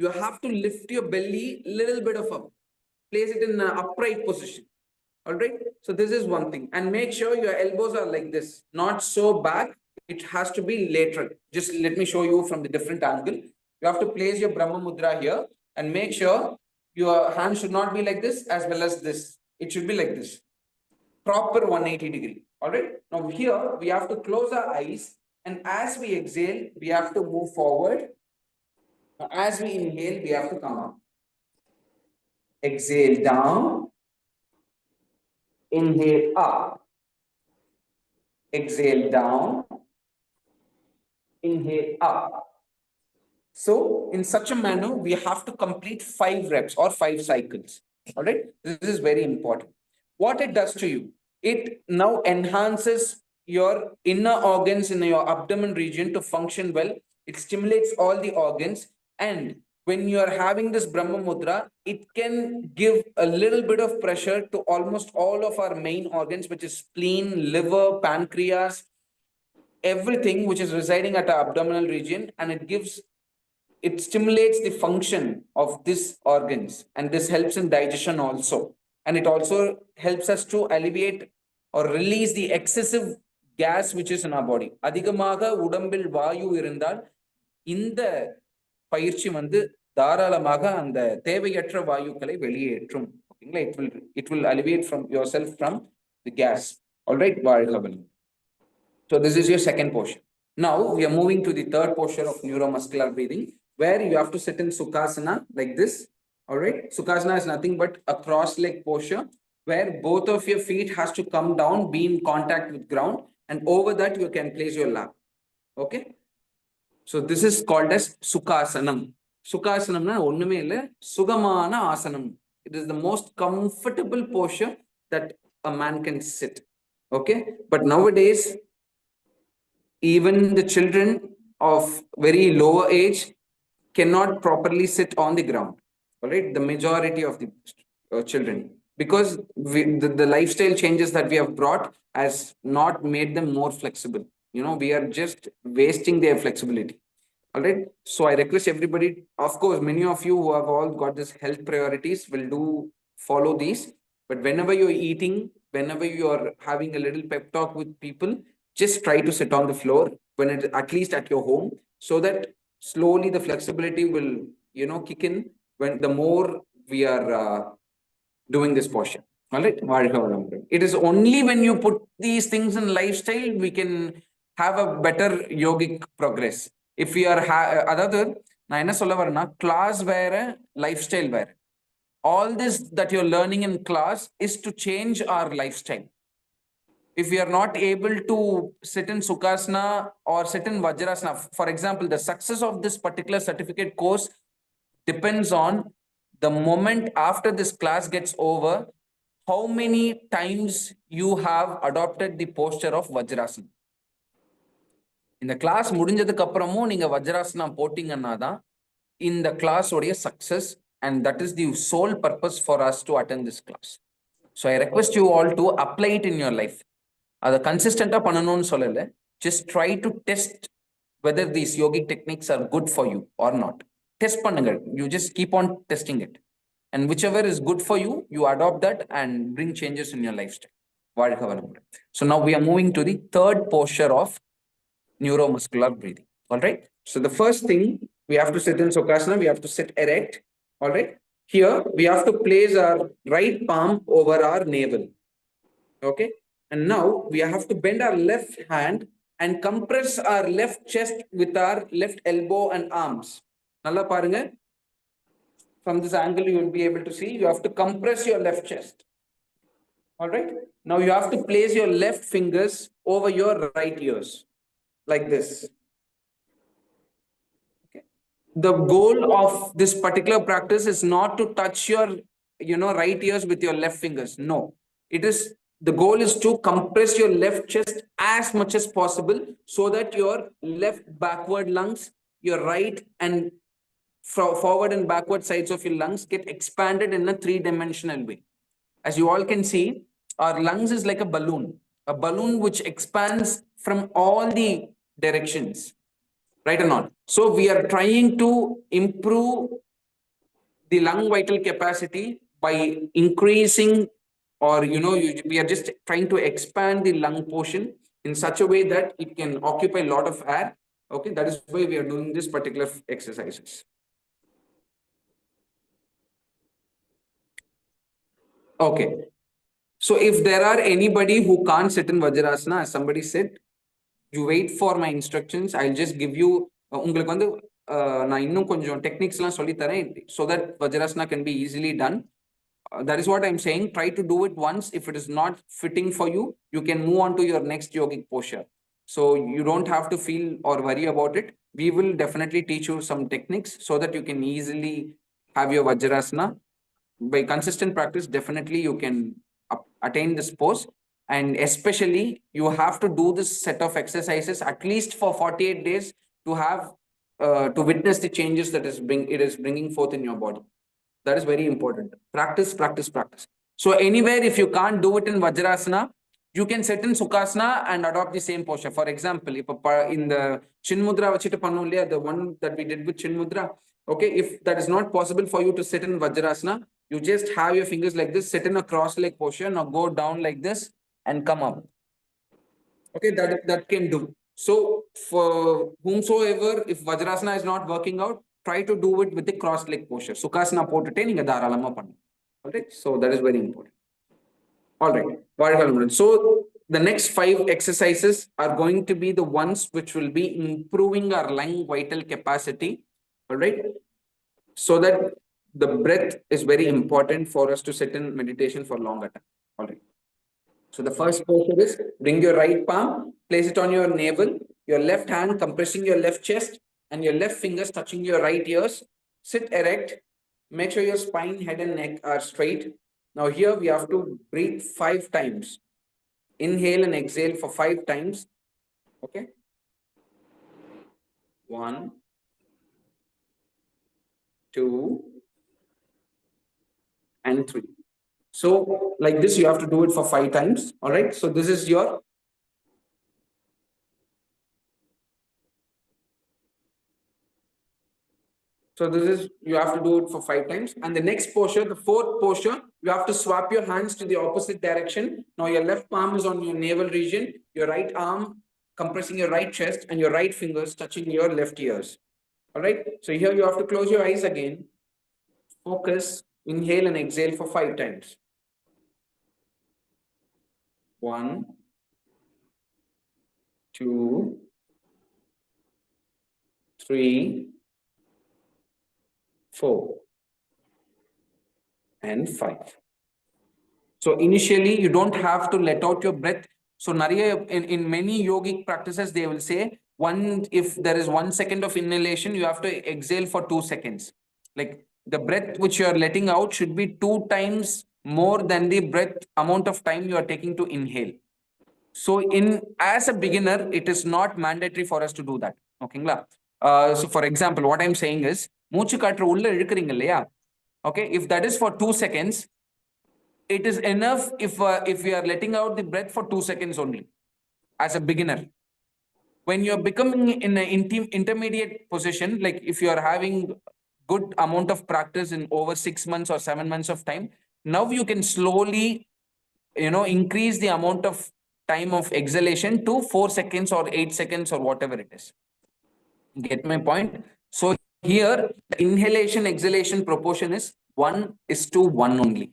You have to lift your belly a little bit of up. Place it in an upright position. All right. So this is one thing, and make sure your elbows are like this, not so back. It has to be lateral. Just let me show you from the different angle. You have to place your Brahma Mudra here and make sure your hand should not be like this as well as this. It should be like this. Proper 180 degree. All right. Now here we have to close our eyes, and as we exhale, we have to move forward. As we inhale, we have to come up. Exhale down. Inhale up, exhale down, inhale up. So in such a manner, we have to complete 5 reps or 5 cycles. All right. This is very important. What it does to you, it now enhances your inner organs in your abdomen region to function well. It stimulates all the organs, and when you are having this Brahma Mudra, it can give a little bit of pressure to almost all of our main organs, which is spleen, liver, pancreas, everything which is residing at our abdominal region, and it stimulates the function of these organs, and this helps in digestion also. And it also helps us to alleviate or release the excessive gas which is in our body. Adhigamaga udambil vayu irundal இந்த பயிற்சி வந்து தாராளமாக அந்த தேவையற்ற வாயுக்களை வெளியேற்றும். ஓகேங்களா? It will alleviate from yourself from the gas. All right, வாழ்க. So this is your second portion. Now we are moving to the third portion of neuromuscular breathing, where you have to sit in Sukhasana like this. All right, Sukhasana is nothing but a cross-leg posture where both of your feet has to come down, be in contact with ground, and over that you can place your lap. Okay. So this is called as Sukhasanam. Sukhasanam na onnume illa, Sugamana Asanam. It is the most comfortable posture that a man can sit. Okay. But nowadays, even the children of very lower age cannot properly sit on the ground. All right. The majority of the children, because the lifestyle changes that we have brought has not made them more flexible. We are just wasting their flexibility. All right. So I request everybody, of course, many of you who have all got this health priorities will follow these. But whenever you're eating, whenever you are having a little pep talk with people, just try to sit on the floor when it, at least at your home, so that slowly the flexibility will, kick in when the more we are doing this posture. All right. It is only when you put these things in lifestyle we can have a better yogic progress. If we are other class where lifestyle where all this that you're learning in class is to change our lifestyle. If we are not able to sit in Sukhasana or sit in Vajrasana, for example, the success of this particular certificate course depends on the moment after this class gets over, how many times you have adopted the posture of Vajrasana. In the class, முடிஞ்சதுக்கு அப்புறமும் நீங்க வஜ்ராசனம் போட்டீங்கன்னா தான் இந்த class உடைய success, and that is the sole purpose for us to attend this class. So I request you all to apply it in your life. அதை கன்சிஸ்டண்டா பண்ணணும்னு சொல்லல, just try to test whether these yogic techniques are good for you or not. Test பண்ணுங்க. You just keep on testing it, and whichever is good for you, you adopt that and bring changes in your lifestyle. வாழ்க வளமுடன். So now we are moving to the third posture of neuromuscular breathing. All right. So the first thing, we have to sit in Sukhasana. We have to sit erect. All right. Here we have to place our right palm over our navel. Okay. And now we have to bend our left hand and compress our left chest with our left elbow and arms. Nalla parunga. From this angle, you will be able to see. You have to compress your left chest. All right. Now you have to place your left fingers over your right ears, like this. Okay. The goal of this particular practice is not to touch your, right ears with your left fingers. No, it is. The goal is to compress your left chest as much as possible so that your left backward lungs, your right and forward and backward sides of your lungs get expanded in a three-dimensional way. As you all can see, our lungs is like a balloon which expands from all the directions, right or not? So we are trying to improve the lung vital capacity by increasing, or we are just trying to expand the lung portion in such a way that it can occupy a lot of air. Okay, that is why we are doing this particular exercises. Okay, so if there are anybody who can't sit in Vajrasana, as somebody said, you wait for my instructions. I'll just give you உங்களுக்கு வந்து நான் இன்னும் கொஞ்சம் டெக்னிக்ஸ்லாம் சொல்லி தரேன், so that Vajrasana can be easily done. That is what I'm saying. Try to do it once. If it is not fitting for you, you can move on to your next yogic posture. So you don't have to feel or worry about it. We will definitely teach you some techniques so that you can easily have your Vajrasana. By consistent practice, definitely you can attain this pose. And especially you have to do this set of exercises at least for 48 days to have to witness the changes that it is bringing forth in your body. That is very important. Practice, practice, practice. So anywhere, if you can't do it in Vajrasana, you can sit in Sukhasana and adopt the same posture. For example, if in the Chin Mudra, the one that we did with Chin Mudra, okay, if that is not possible for you to sit in Vajrasana, you just have your fingers like this, sit in a cross leg posture. Now go down like this and come up. Okay, that can do. So for whomsoever, if Vajrasana is not working out, try to do it with the cross leg posture. Sukhasana pottute neenga dharalama pannu. All right, so that is very important. All right, so the next 5 exercises are going to be the ones which will be improving our lung vital capacity. All right, so that the breath is very important for us to sit in meditation for longer time. All right. So the first posture is bring your right palm, place it on your navel, your left hand compressing your left chest, and your left fingers touching your right ears. Sit erect. Make sure your spine, head, and neck are straight. Now here we have to breathe 5 times. Inhale and exhale for 5 times. Okay. 1, 2, and 3. So like this, you have to do it for 5 times. All right. So this is your So this is, you have to do it for 5 times. And the next posture, the fourth posture, you have to swap your hands to the opposite direction. Now your left palm is on your navel region, your right arm compressing your right chest, and your right fingers touching your left ears. All right. So here you have to close your eyes again. Focus, inhale and exhale for 5 times. 1, 2, 3, 4, and 5. So initially, you don't have to let out your breath. So in many yogic practices, they will say if there is 1 second of inhalation, you have to exhale for 2 seconds. Like the breath which you are letting out should be 2 times more than the breath amount of time you are taking to inhale. So as a beginner, it is not mandatory for us to do that. Okay. So for example, what I'm saying is, okay, if that is for 2 seconds, it is enough if we are letting out the breath for 2 seconds only as a beginner. When you're becoming in an intermediate position, like if you are having good amount of practice in over 6 months or 7 months of time, now you can slowly, increase the amount of time of exhalation to 4 seconds or 8 seconds or whatever it is. Get my point? So here, the inhalation exhalation proportion is 1:1 only.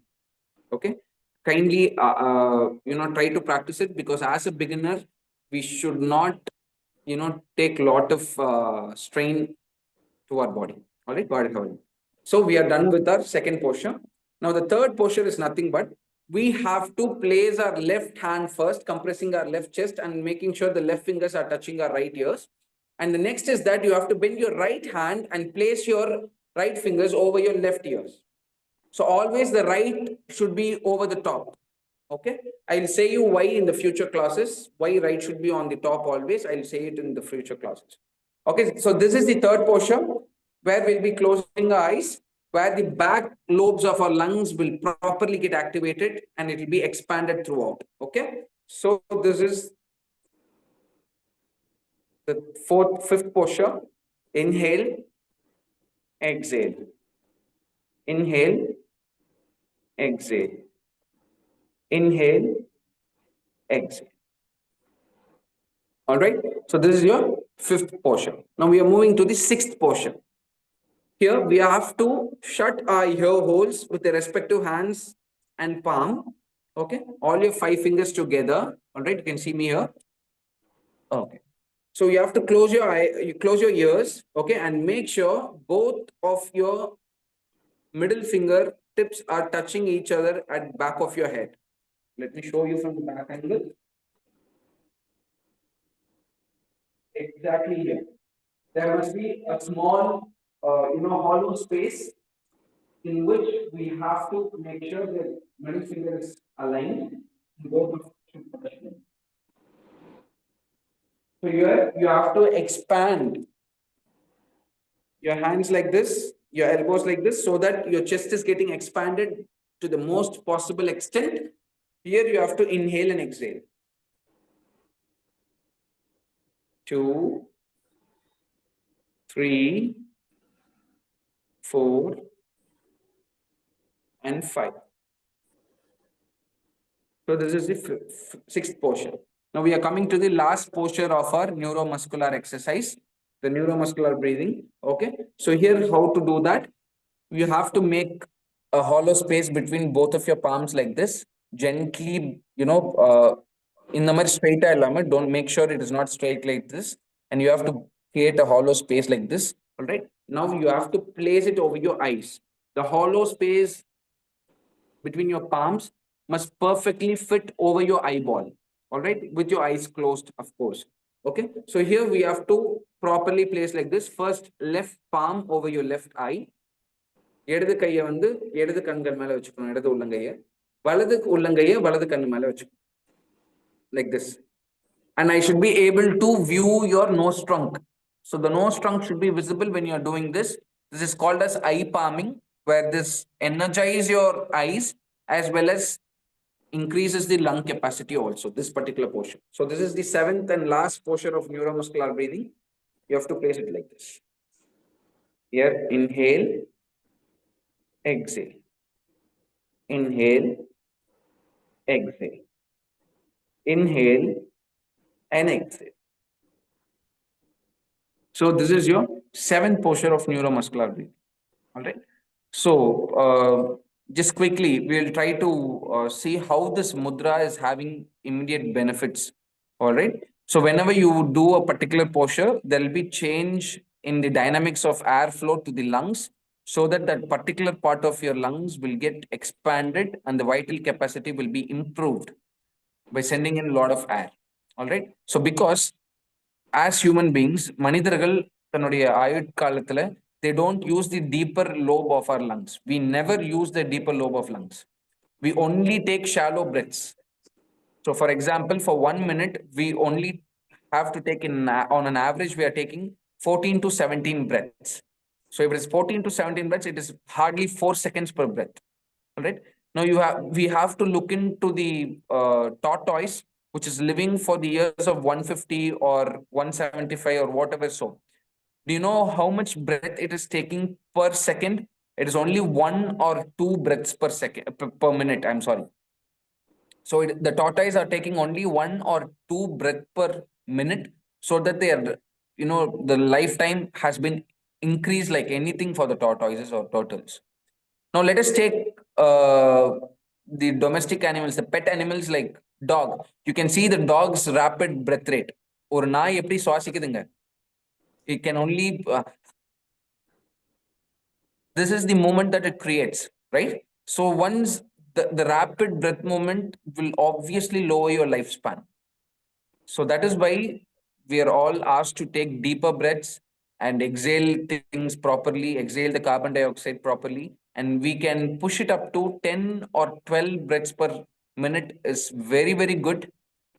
Okay, kindly try to practice it, because as a beginner we should not take lot of strain to our body. All right, got it. So we are done with our second posture. Now the third posture is nothing but we have to place our left hand first, compressing our left chest and making sure the left fingers are touching our right ears. And the next is that you have to bend your right hand and place your right fingers over your left ears. So always the right should be over the top. Okay. I'll say you why in the future classes, why right should be on the top always. I'll say it in the future classes. Okay. So this is the third posture where we'll be closing our eyes, where the back lobes of our lungs will properly get activated and it will be expanded throughout. Okay. So this is the fifth posture. Inhale, exhale. Inhale, exhale. Inhale, exhale. All right. So this is your fifth posture. Now we are moving to the sixth posture. Here we have to shut our ear holes with the respective hands and palm. Okay. All your 5 fingers together. All right. You can see me here. Okay. So you have to close your close your ears. Okay. And make sure both of your middle finger tips are touching each other at back of your head. Let me show you from the back angle. Exactly here. There must be a small, hollow space in which we have to make sure that middle finger is aligned. Both of them. So here you have to expand your hands like this, your elbows like this, so that your chest is getting expanded to the most possible extent. Here you have to inhale and exhale. 2, 3, 4, and 5. So this is the sixth posture. Now we are coming to the last posture of our neuromuscular exercise, the neuromuscular breathing. Okay. So here how to do that? You have to make a hollow space between both of your palms like this. Gently, in the straight alignment, don't make sure it is not straight like this. And you have to create a hollow space like this. All right. Now you have to place it over your eyes. The hollow space between your palms must perfectly fit over your eyeball. All right. With your eyes closed, of course. Okay. So here we have to properly place like this. First, left palm over your left eye. இடது கையை இடது கண்கள் மேல வச்சுக்கணும், இடது உள்ளங்கையை, வலது உள்ளங்கையை வலது கண்ணு மேல வச்சுக்கணும், like this. And I should be able to view your nose trunk. So the nose trunk should be visible when you are doing this. This is called as eye palming, where this energizes your eyes as well as increases the lung capacity also, this particular portion. So this is the 7th and last portion of neuromuscular breathing. You have to place it like this. Here, inhale, exhale. Inhale, exhale. Inhale and exhale. So this is your seventh posture of neuromuscular breathing. All right. So just quickly, we'll try to see how this mudra is having immediate benefits. All right. So whenever you do a particular posture, there will be change in the dynamics of airflow to the lungs, so that that particular part of your lungs will get expanded and the vital capacity will be improved by sending in a lot of air. All right. So because as human beings, மனிதர்கள் தன்னுடைய ஆயுட்காலத்துல they don't use the deeper lobe of our lungs. We never use the deeper lobe of lungs. We only take shallow breaths. So for example, for 1 minute, we only have to take on an average, we are taking 14 to 17 breaths. So if it is 14 to 17 breaths, it is hardly 4 seconds per breath. All right. Now we have to look into the tortoise, which is living for the years of 150 or 175 or whatever. So do you know how much breath it is taking per second? It is only 1 or 2 breaths per second per minute. I'm sorry. So the tortoise are taking only 1 or 2 breath per minute, so that their, the lifetime has been increased like anything for the tortoises or turtles. Now let us take the domestic animals, the pet animals like dog. You can see the dog's rapid breath rate. ஒரு நாய் எப்படி சுவாசிக்குதுங்க? It can only this is the movement that it creates, right? So once the rapid breath movement will obviously lower your lifespan. So that is why we are all asked to take deeper breaths and exhale things properly, exhale the carbon dioxide properly, and we can push it up to 10 or 12 breaths per minute is very, very good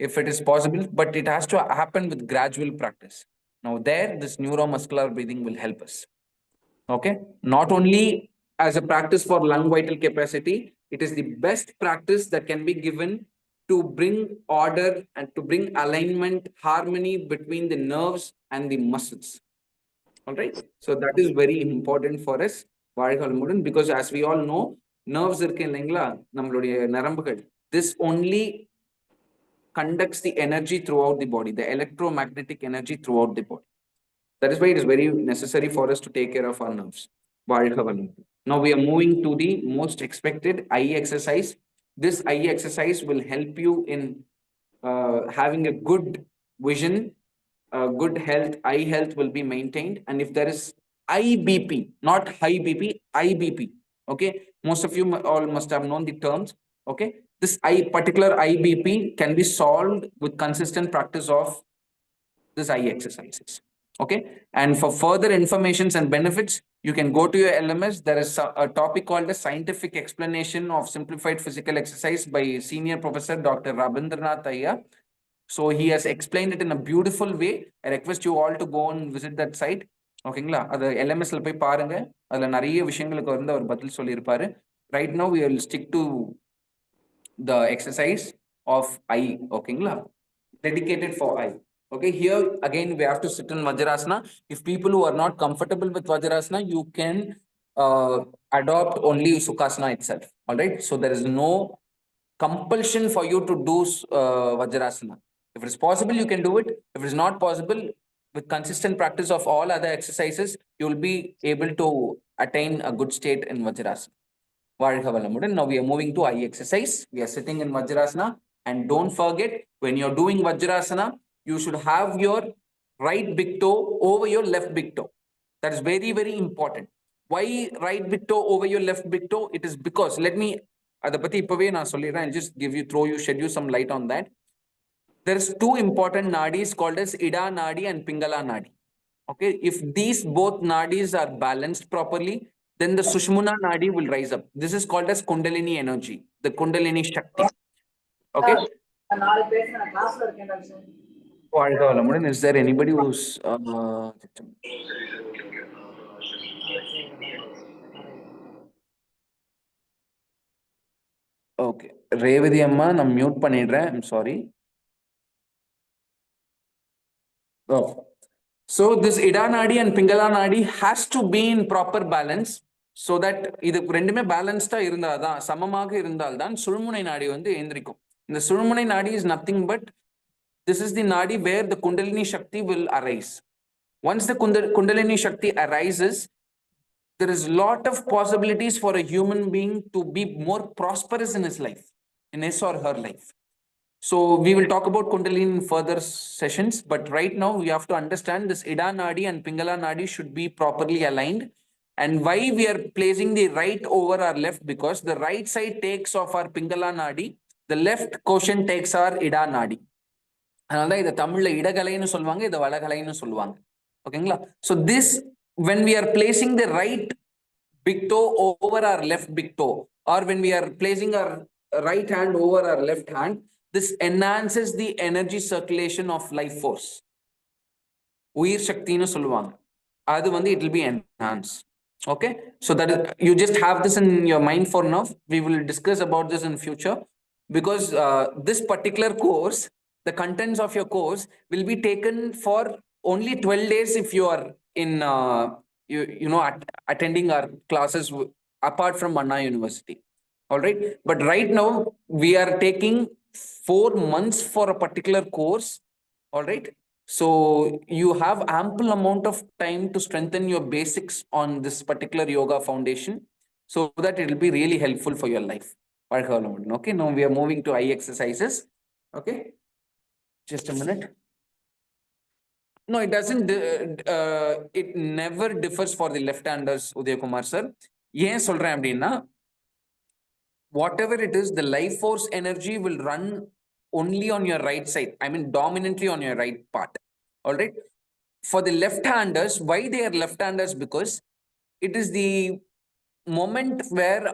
if it is possible, but it has to happen with gradual practice. Now there, this neuromuscular breathing will help us. Okay, not only as a practice for lung vital capacity, it is the best practice that can be given to bring order and to bring alignment, harmony between the nerves and the muscles. All right, so that is very important for us, because as we all know, nerves இருக்கு இல்லைங்களா, நம்மளுடைய நரம்புகள், this only conducts the energy throughout the body, the electromagnetic energy throughout the body. That is why it is very necessary for us to take care of our nerves. Now we are moving to the most expected eye exercise. This eye exercise will help you in having a good vision, good health, eye health will be maintained. And if there is IBP, not high BP, IBP, okay, most of you all must have known the terms. Okay, this particular IBP can be solved with consistent practice of this eye exercises. Okay, and for further informations and benefits, you can go to your LMS. There is a topic called a scientific explanation of simplified physical exercise by senior professor Dr. Rabindranath Iyer. So he has explained it in a beautiful way. I request you all to go and visit that site. ஓகேங்களா, அது எல்எம்எஸ்ல போய் பாருங்க, அதுல நிறைய விஷயங்களுக்கு வந்து அவர் பதில் சொல்லியிருப்பாரு. Right now we will stick to the exercise of eye. ஓகேங்களா, dedicated for eye. Okay, here again we have to sit in Vajrasana. If people who are not comfortable with Vajrasana, you can adopt only Sukhasana itself. All right, so there is no compulsion for you to do Vajrasana. If it is possible, you can do it. If it is not possible, with consistent practice of all other exercises, you will be able to attain a good state in Vajrasana. Now we are moving to eye exercise. We are sitting in Vajrasana, and don't forget, when you're doing Vajrasana, you should have your right big toe over your left big toe. That is very, very important. Why right big toe over your left big toe? It is because, let me just shed you some light on that. There's two important nadis called as Ida Nadi and Pingala Nadi. Okay, if these both nadis are balanced properly, then the Sushmana Nadi will rise up. This is called as Kundalini energy, the Kundalini Shakti. Okay. Is there anybody who's okay, Revati Amma, I'm mute பண்ணிடுறேன். I'm sorry. Oh. So this Ida Nadi and Pingala Nadi has to be in proper balance so that இது ரெண்டுமே பேலன்ஸ்டா இருந்தாதான் சமமாக இருந்தால்தான் சுழுமுனை நாடி வந்து எந்திரிக்கும். இந்த சுழுமுனை நாடி is nothing but this is the nadi where the Kundalini Shakti will arise. Once the Kundalini Shakti arises, there is a lot of possibilities for a human being to be more prosperous in his life, in his or her life. So we will talk about Kundalini in further sessions, but right now we have to understand this Ida Nadi and Pingala Nadi should be properly aligned. And why we are placing the right over our left, because the right side takes off our Pingala Nadi, the left quotient takes our Ida Nadi. அதனால இதை தமிழ்ல இடகலைன்னு சொல்லுவாங்க, இதை வலகலைன்னு சொல்லுவாங்க. ஓகேங்களா? So this, when we are placing the right big toe over our left big toe, or when we are placing our right hand over our left hand, this enhances the energy circulation of life force. உயிர் சக்தின்னு சொல்லுவாங்க. அது வந்து it will be enhanced. Okay, so that is, you just have this in your mind for now. We will discuss about this in future, because this particular course, the contents of your course will be taken for only 12 days if you are in you know attending our classes apart from Anna University. All right, but right now we are taking 4 months for a particular course. All right, so you have ample amount of time to strengthen your basics on this particular yoga foundation, so that it will be really helpful for your life. Okay, now we are moving to eye exercises. Okay, just a minute. No, it doesn't. It never differs for the left-handers, Uday Kumar sir. ஏன் சொல்றேன் அப்படின்னா, whatever it is, the life force energy will run only on your right side. I mean, dominantly on your right part. All right. For the left-handers, why they are left-handers? Because it is the moment where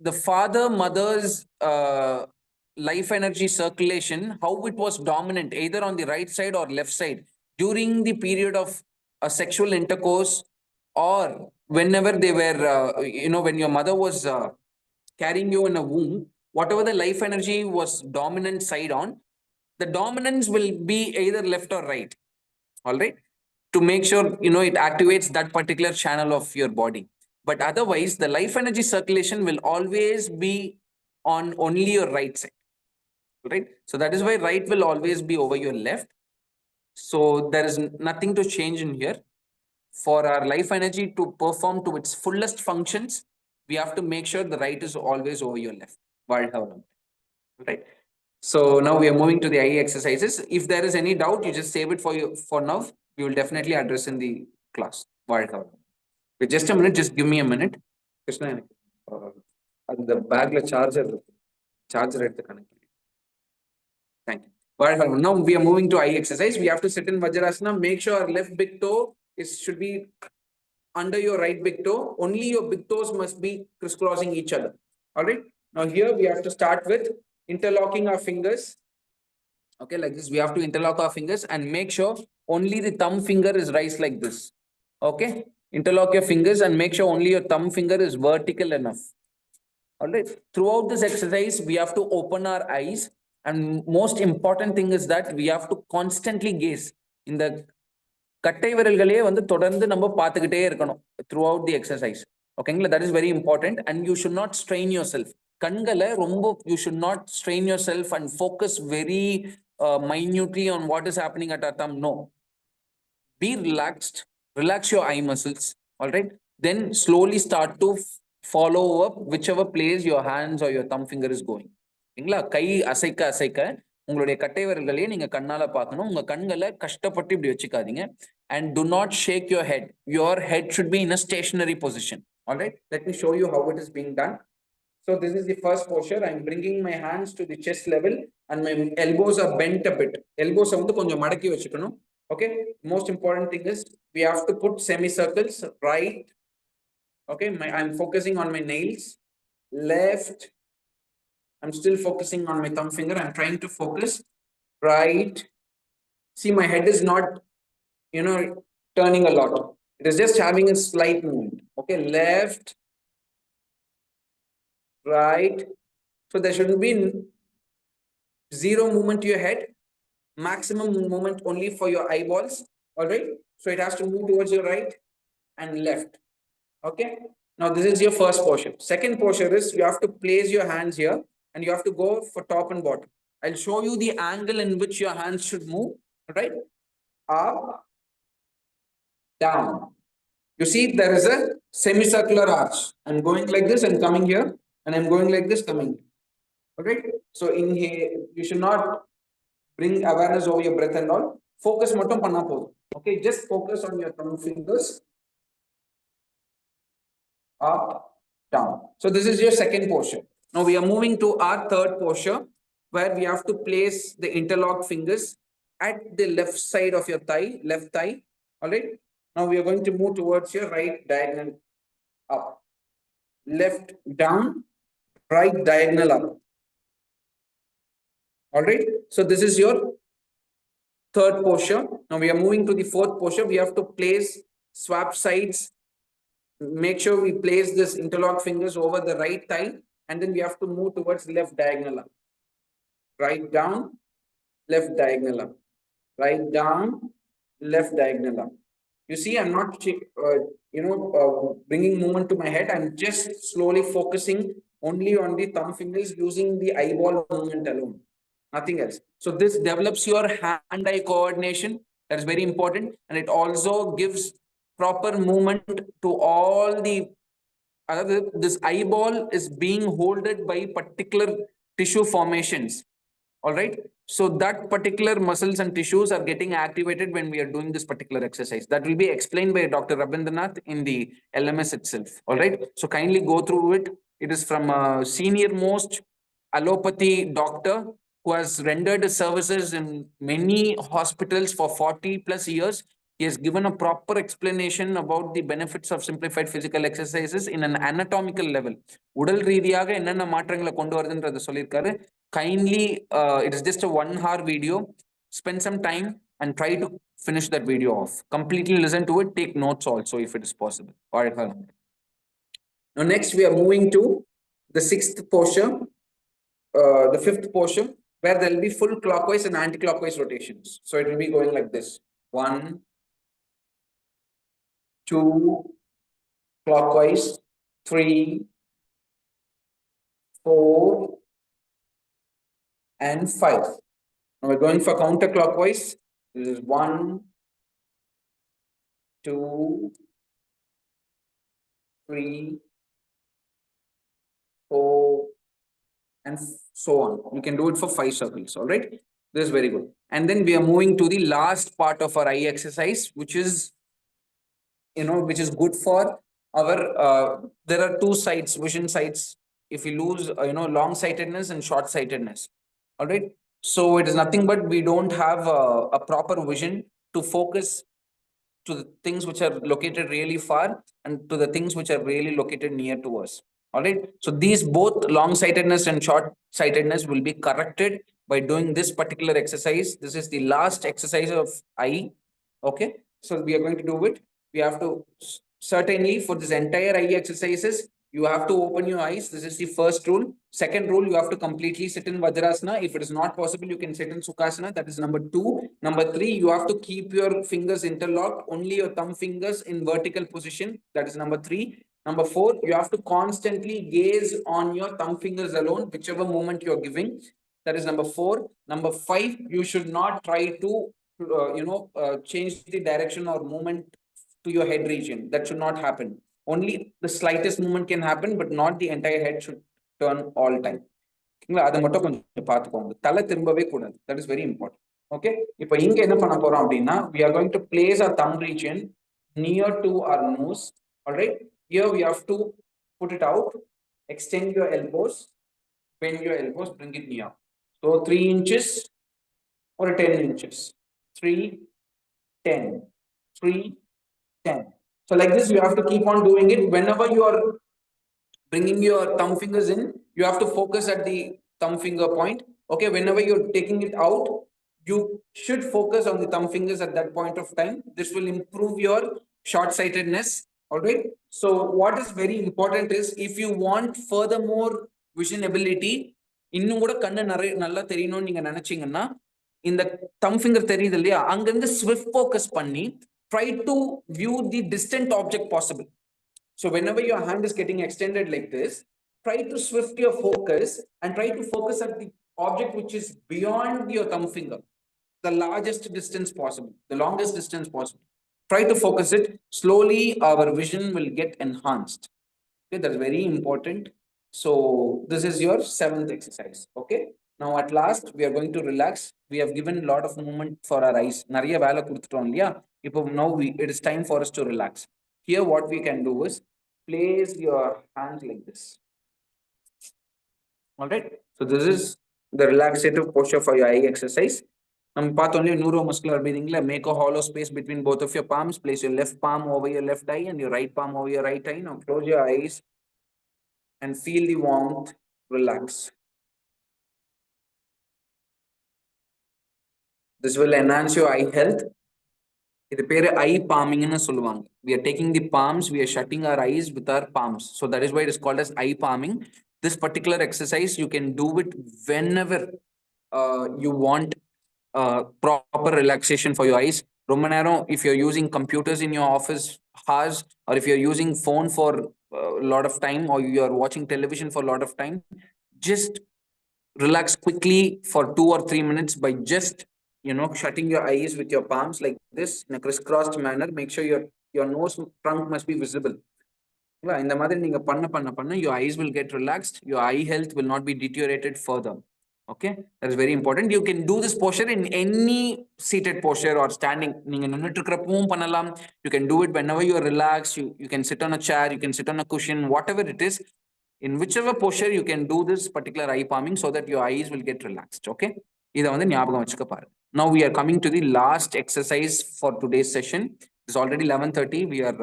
the father mother's life energy circulation, how it was dominant either on the right side or left side during the period of sexual intercourse, or whenever they were when your mother was carrying you in a womb, whatever the life energy was dominant side on, the dominance will be either left or right. All right, to make sure it activates that particular channel of your body. But otherwise, the life energy circulation will always be on only your right side. Right, so that is why right will always be over your left. So there is nothing to change in here. For our life energy to perform to its fullest functions, we have to make sure the right is always over your left. Right, so now we are moving to the eye exercises. If there is any doubt, you just save it for you for now. We will definitely address in the class. Wait, just a minute, just give me a minute. Krishna, the bag charger at the connect. Thank you. Now we are moving to eye exercise. We have to sit in Vajrasana. Make sure our left big toe should be under your right big toe. Only your big toes must be crisscrossing each other. All right. Now here we have to start with interlocking our fingers. Okay, like this. We have to interlock our fingers and make sure only the thumb finger is raised like this. Okay. Interlock your fingers and make sure only your thumb finger is vertical enough. All right. Throughout this exercise, we have to open our eyes. And most important thing is that we have to constantly gaze. In the கட்டை விரல்களே வந்து தொடர்ந்து நம்ம பார்த்துக்கிட்டே இருக்கணும் throughout the exercise. ஓகேங்களா? That is very important. And you should not strain yourself. கண்களை ரொம்ப you should not strain yourself and focus very minutely on what is happening at our thumb. No. Be relaxed. Relax your eye muscles. All right. Then slowly start to follow up whichever place your hands or your thumb finger is going. ஓகேங்களா? கை அசைக்க அசைக்க உங்களுடைய கட்டை விரல்களையே நீங்க கண்ணால பார்க்கணும். உங்க கண்களை கஷ்டப்பட்டு இப்படி வச்சுக்காதீங்க. And do not shake your head. Your head should be in a stationary position. All right. Let me show you how it is being done. So this is the first posture. I'm bringing my hands to the chest level and my elbows are bent a bit. Elbows வந்து கொஞ்சம் மடக்கி வச்சுக்கணும். Okay. Most important thing is we have to put semicircles right. Okay. I'm focusing on my nails. Left. I'm still focusing on my thumb finger. I'm trying to focus. Right. See, my head is not, turning a lot. It is just having a slight movement. Okay. Left. Right. So there shouldn't be zero movement to your head. Maximum movement only for your eyeballs. All right. So it has to move towards your right and left. Okay. Now this is your first posture. Second posture is you have to place your hands here and you have to go for top and bottom. I'll show you the angle in which your hands should move. Right. Up, down. You see, there is a semicircular arch. I'm going like this and coming here, and I'm going like this, coming here. Okay. So in here, you should not bring awareness over your breath and all. Focus mattum panna podum. Okay, just focus on your thumb fingers. Up, down. So this is your second posture. Now we are moving to our third posture, where we have to place the interlocked fingers at the left side of your thigh, left thigh. All right. Now we are going to move towards your right diagonal up, left down, right diagonal up. All right. So this is your third posture. Now we are moving to the fourth posture. We have to place swap sides. Make sure we place this interlocked fingers over the right thigh, and then we have to move towards left diagonal up. Right down, left diagonal up. Right down, left diagonal up. You see, I'm not, bringing movement to my head. I'm just slowly focusing only on the thumb fingers using the eyeball movement alone. Nothing else. So this develops your hand-eye coordination. That is very important. And it also gives proper movement to all the this eyeball is being holded by particular tissue formations. All right. So that particular muscles and tissues are getting activated when we are doing this particular exercise. That will be explained by Dr. Rabindranath in the LMS itself. All right. So kindly go through it. It is from a senior most allopathy doctor who has rendered his services in many hospitals for 40 plus years. He has given a proper explanation about the benefits of simplified physical exercises in an anatomical level. உடல் ரீதியாக என்னென்ன மாற்றங்களை கொண்டு வருதுன்றதை சொல்லியிருக்காரு. Kindly, it is just a 1 hour video. Spend some time and try to finish that video off. Completely listen to it. Take notes also if it is possible. All right. Now next we are moving to the sixth posture, the fifth posture, where there will be full clockwise and anti-clockwise rotations. So it will be going like this. 1, 2, clockwise, 3, 4, and 5. Now we're going for counterclockwise. This is 1, 2, 3, 4, and so on. You can do it for 5 circles. All right. This is very good. And then we are moving to the last part of our eye exercise, which is, which is good for our, there are two sides, vision sides. If we lose, long sightedness and short sightedness. All right. So it is nothing but we don't have a proper vision to focus to the things which are located really far and to the things which are really located near to us. All right. So these both long sightedness and short sightedness will be corrected by doing this particular exercise. This is the last exercise of eye. Okay. So we are going to do it. We have to certainly for this entire eye exercises, you have to open your eyes. This is the first rule. Second rule, you have to completely sit in Vajrasana. If it is not possible, you can sit in Sukhasana. That is number 2. Number 3, you have to keep your fingers interlocked, only your thumb fingers in vertical position. That is number 3. Number 4, you have to constantly gaze on your thumb fingers alone, whichever movement you're giving. That is number 4. Number 5, you should not try to, change the direction or movement to your head region. That should not happen. Only the slightest movement can happen, but not the entire head should turn all time. That is very important. Okay. We are going to place our thumb region near to our nose. All right. Here we have to put it out, extend your elbows, bend your elbows, bring it near. So 3 inches or 10 inches. 3, 10, 3, 10. So like this, you have to keep on doing it. Whenever you are bringing your thumb fingers in, you have to focus at the thumb finger point. Okay, whenever you're taking it out, you should focus on the thumb fingers at that point of time. This will improve your short-sightedness. All right. So what is very important is if you want furthermore vision ability, இன்னும் கூட கண்ணு நல்லா தெரியணும்னு நீங்க நினைச்சீங்கன்னா இந்த thumb finger தெரியுது இல்லையா, அங்கிருந்து swift focus பண்ணி try to view the distant object possible. So whenever your hand is getting extended like this, try to swift your focus and try to focus at the object which is beyond your thumb finger, the largest distance possible, the longest distance possible. Try to focus it. Slowly our vision will get enhanced. Okay, that's very important. So this is your 7th exercise. Okay, now at last we are going to relax. We have given a lot of movement for our eyes. Nariya வேலை கொடுத்துட்டோம் இல்லையா, இப்போ now it is time for us to relax. Here what we can do is place your hands like this. All right, so this is the relaxative posture for your eye exercise. நம்ம பார்த்தோம் neuro muscular breathing la, make a hollow space between both of your palms. Place your left palm over your left eye and your right palm over your right eye. Now close your eyes and feel the warmth. Relax. This will enhance your eye health. இது பேரு eye palming ன்னு சொல்லுவாங்க. We are taking the palms, we are shutting our eyes with our palms. So that is why it is called as eye palming. This particular exercise you can do it whenever you want proper relaxation for your eyes. ரொம்ப நேரம், if you're using computers in your office hours, or if you're using phone for a lot of time, or you're watching television for a lot of time, just relax quickly for 2 or 3 minutes by just shutting your eyes with your palms like this in a crisscrossed manner. Make sure your nose trunk must be visible. இந்த மாதிரி நீங்க பண்ண your eyes will get relaxed, your eye health will not be deteriorated further. Okay, that is very important. You can do this posture in any seated posture or standing. நீங்க நின்னுட்டு இருக்கறப்பவும் பண்ணலாம். You can do it whenever you are relaxed. You can sit on a chair, you can sit on a cushion, whatever it is. In whichever posture you can do this particular eye palming so that your eyes will get relaxed. Okay, இத வந்து ஞாபகம் வச்சுக்க பாருங்க. Now we are coming to the last exercise for today's session. It's already 11:30. We are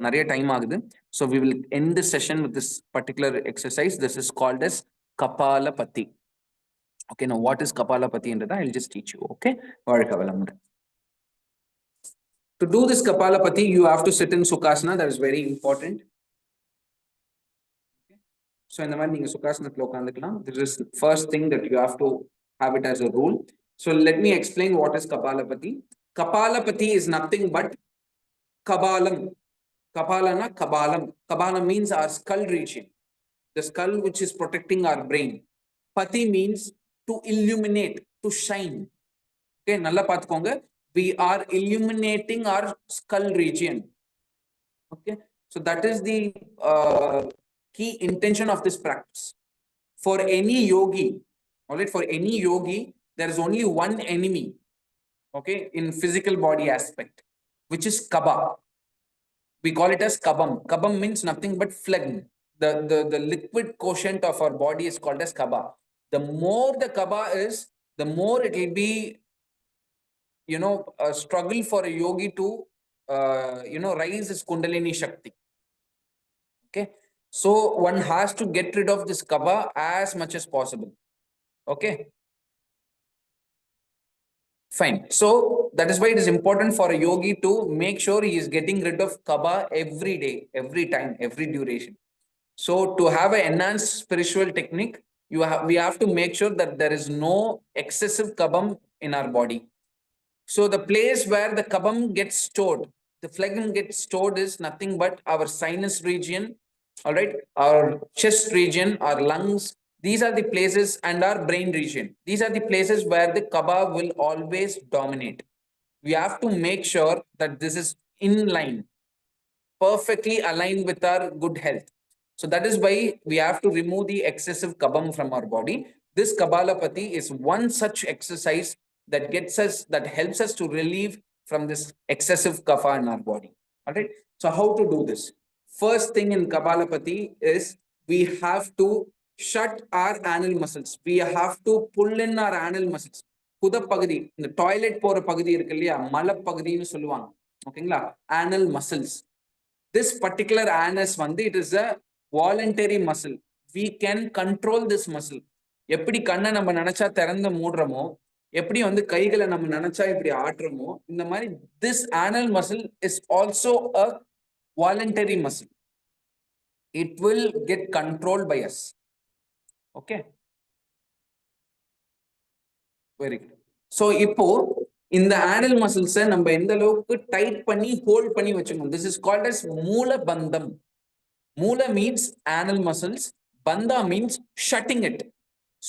நிறைய time ஆகுது. So we will end this session with this particular exercise. This is called as Kapalabathi. Okay, now what is Kapalabathi என்றதை I'll just teach you. Okay, வாழ்க வளமுடன். To do this Kapalabathi, you have to sit in Sukhasana. That is very important. So in the மாதிரி நீங்க சுகாசனத்துல உட்கார்ந்துக்கலாம். This is the first thing that you have to have it as a rule. So let me explain what is Kapalabathi. Kapalabathi is nothing but Kabalam. Kapalana, Kabalam. Kabalam means our skull region, the skull which is protecting our brain. Pati means to illuminate, to shine. Okay, nalla paathukonga. We are illuminating our skull region. Okay, so that is the key intention of this practice. For any yogi, all right, for any yogi, there is only one enemy, okay, in physical body aspect, which is kaba. We call it as kabam. Kabam means nothing but phlegm. The liquid quotient of our body is called as kaba. The more the kaba is, the more it will be, a struggle for a yogi to, raise his kundalini shakti. Okay, so one has to get rid of this kaba as much as possible. Okay, fine. So that is why it is important for a yogi to make sure he is getting rid of kaba every day, every time, every duration. So to have an enhanced spiritual technique, we have to make sure that there is no excessive kabam in our body. So the place where the kabam gets stored, the phlegm gets stored, is nothing but our sinus region, all right, our chest region, our lungs. These are the places, and our brain region. These are the places where the kaba will always dominate. We have to make sure that this is in line, perfectly aligned with our good health. So that is why we have to remove the excessive kabam from our body. This Kapalabathi is one such exercise that helps us to relieve from this excessive kapha in our body. All right. So how to do this? First thing in Kapalabathi is we have to shut our anal muscles. We have to pull in our anal muscles. புதப்பகுதி, இந்த toilet போற பகுதி இருக்கு இல்லையா, மலப்பகுதின்னு சொல்லுவாங்க. ஓகேங்களா, anal muscles. This particular anus it is a voluntary muscle. We can control this muscle. எப்படி கண்ணை நம்ம நினைச்சா திறந்து மூடுறோமோ, எப்படி கைகளை நம்ம நினைச்சா இப்படி ஆட்டுறோமோ, இந்த மாதிரி this anal muscle is also a voluntary muscle. It will get controlled by us. Okay. Very good. So இப்போ இந்த anal muscles நம்ம எந்த அளவுக்கு டைட் பண்ணி ஹோல்ட் பண்ணி வச்சுக்கணும். This is called as மூல பந்தம். மூல means anal muscles, banda means shutting it.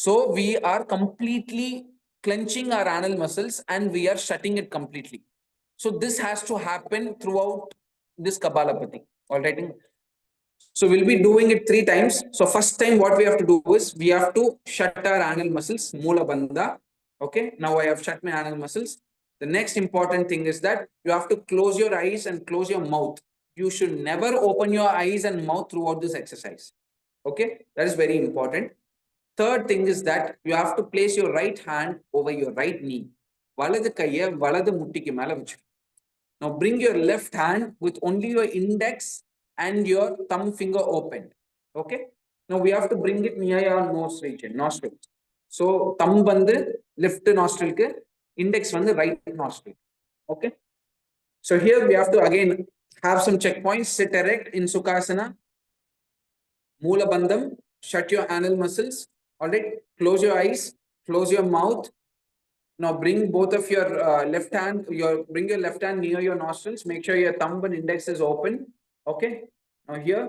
So we are completely clenching our anal muscles and we are shutting it completely. So this has to happen throughout this Kapalabathi. All right. So we'll be doing it 3 times. So first time what we have to do is we have to shut our anal muscles, Mula Bandha. Okay, now I have shut my anal muscles. The next important thing is that you have to close your eyes and close your mouth. You should never open your eyes and mouth throughout this exercise. Okay, that is very important. Third thing is that you have to place your right hand over your right knee. Valadu kaiya valadu muttikku mela vechu. Now bring your left hand with only your index and your thumb finger opened. Okay. Now we have to bring it near your nose region, nostril. So thumb vandu left nostril ku, index vandu right nostril. Okay. So here we have to again have some checkpoints. Sit erect in Sukhasana. Moola bandham. Shut your anal muscles. All right. Close your eyes. Close your mouth. Now bring both of your left hand, bring your left hand near your nostrils. Make sure your thumb and index is open. Okay. Now here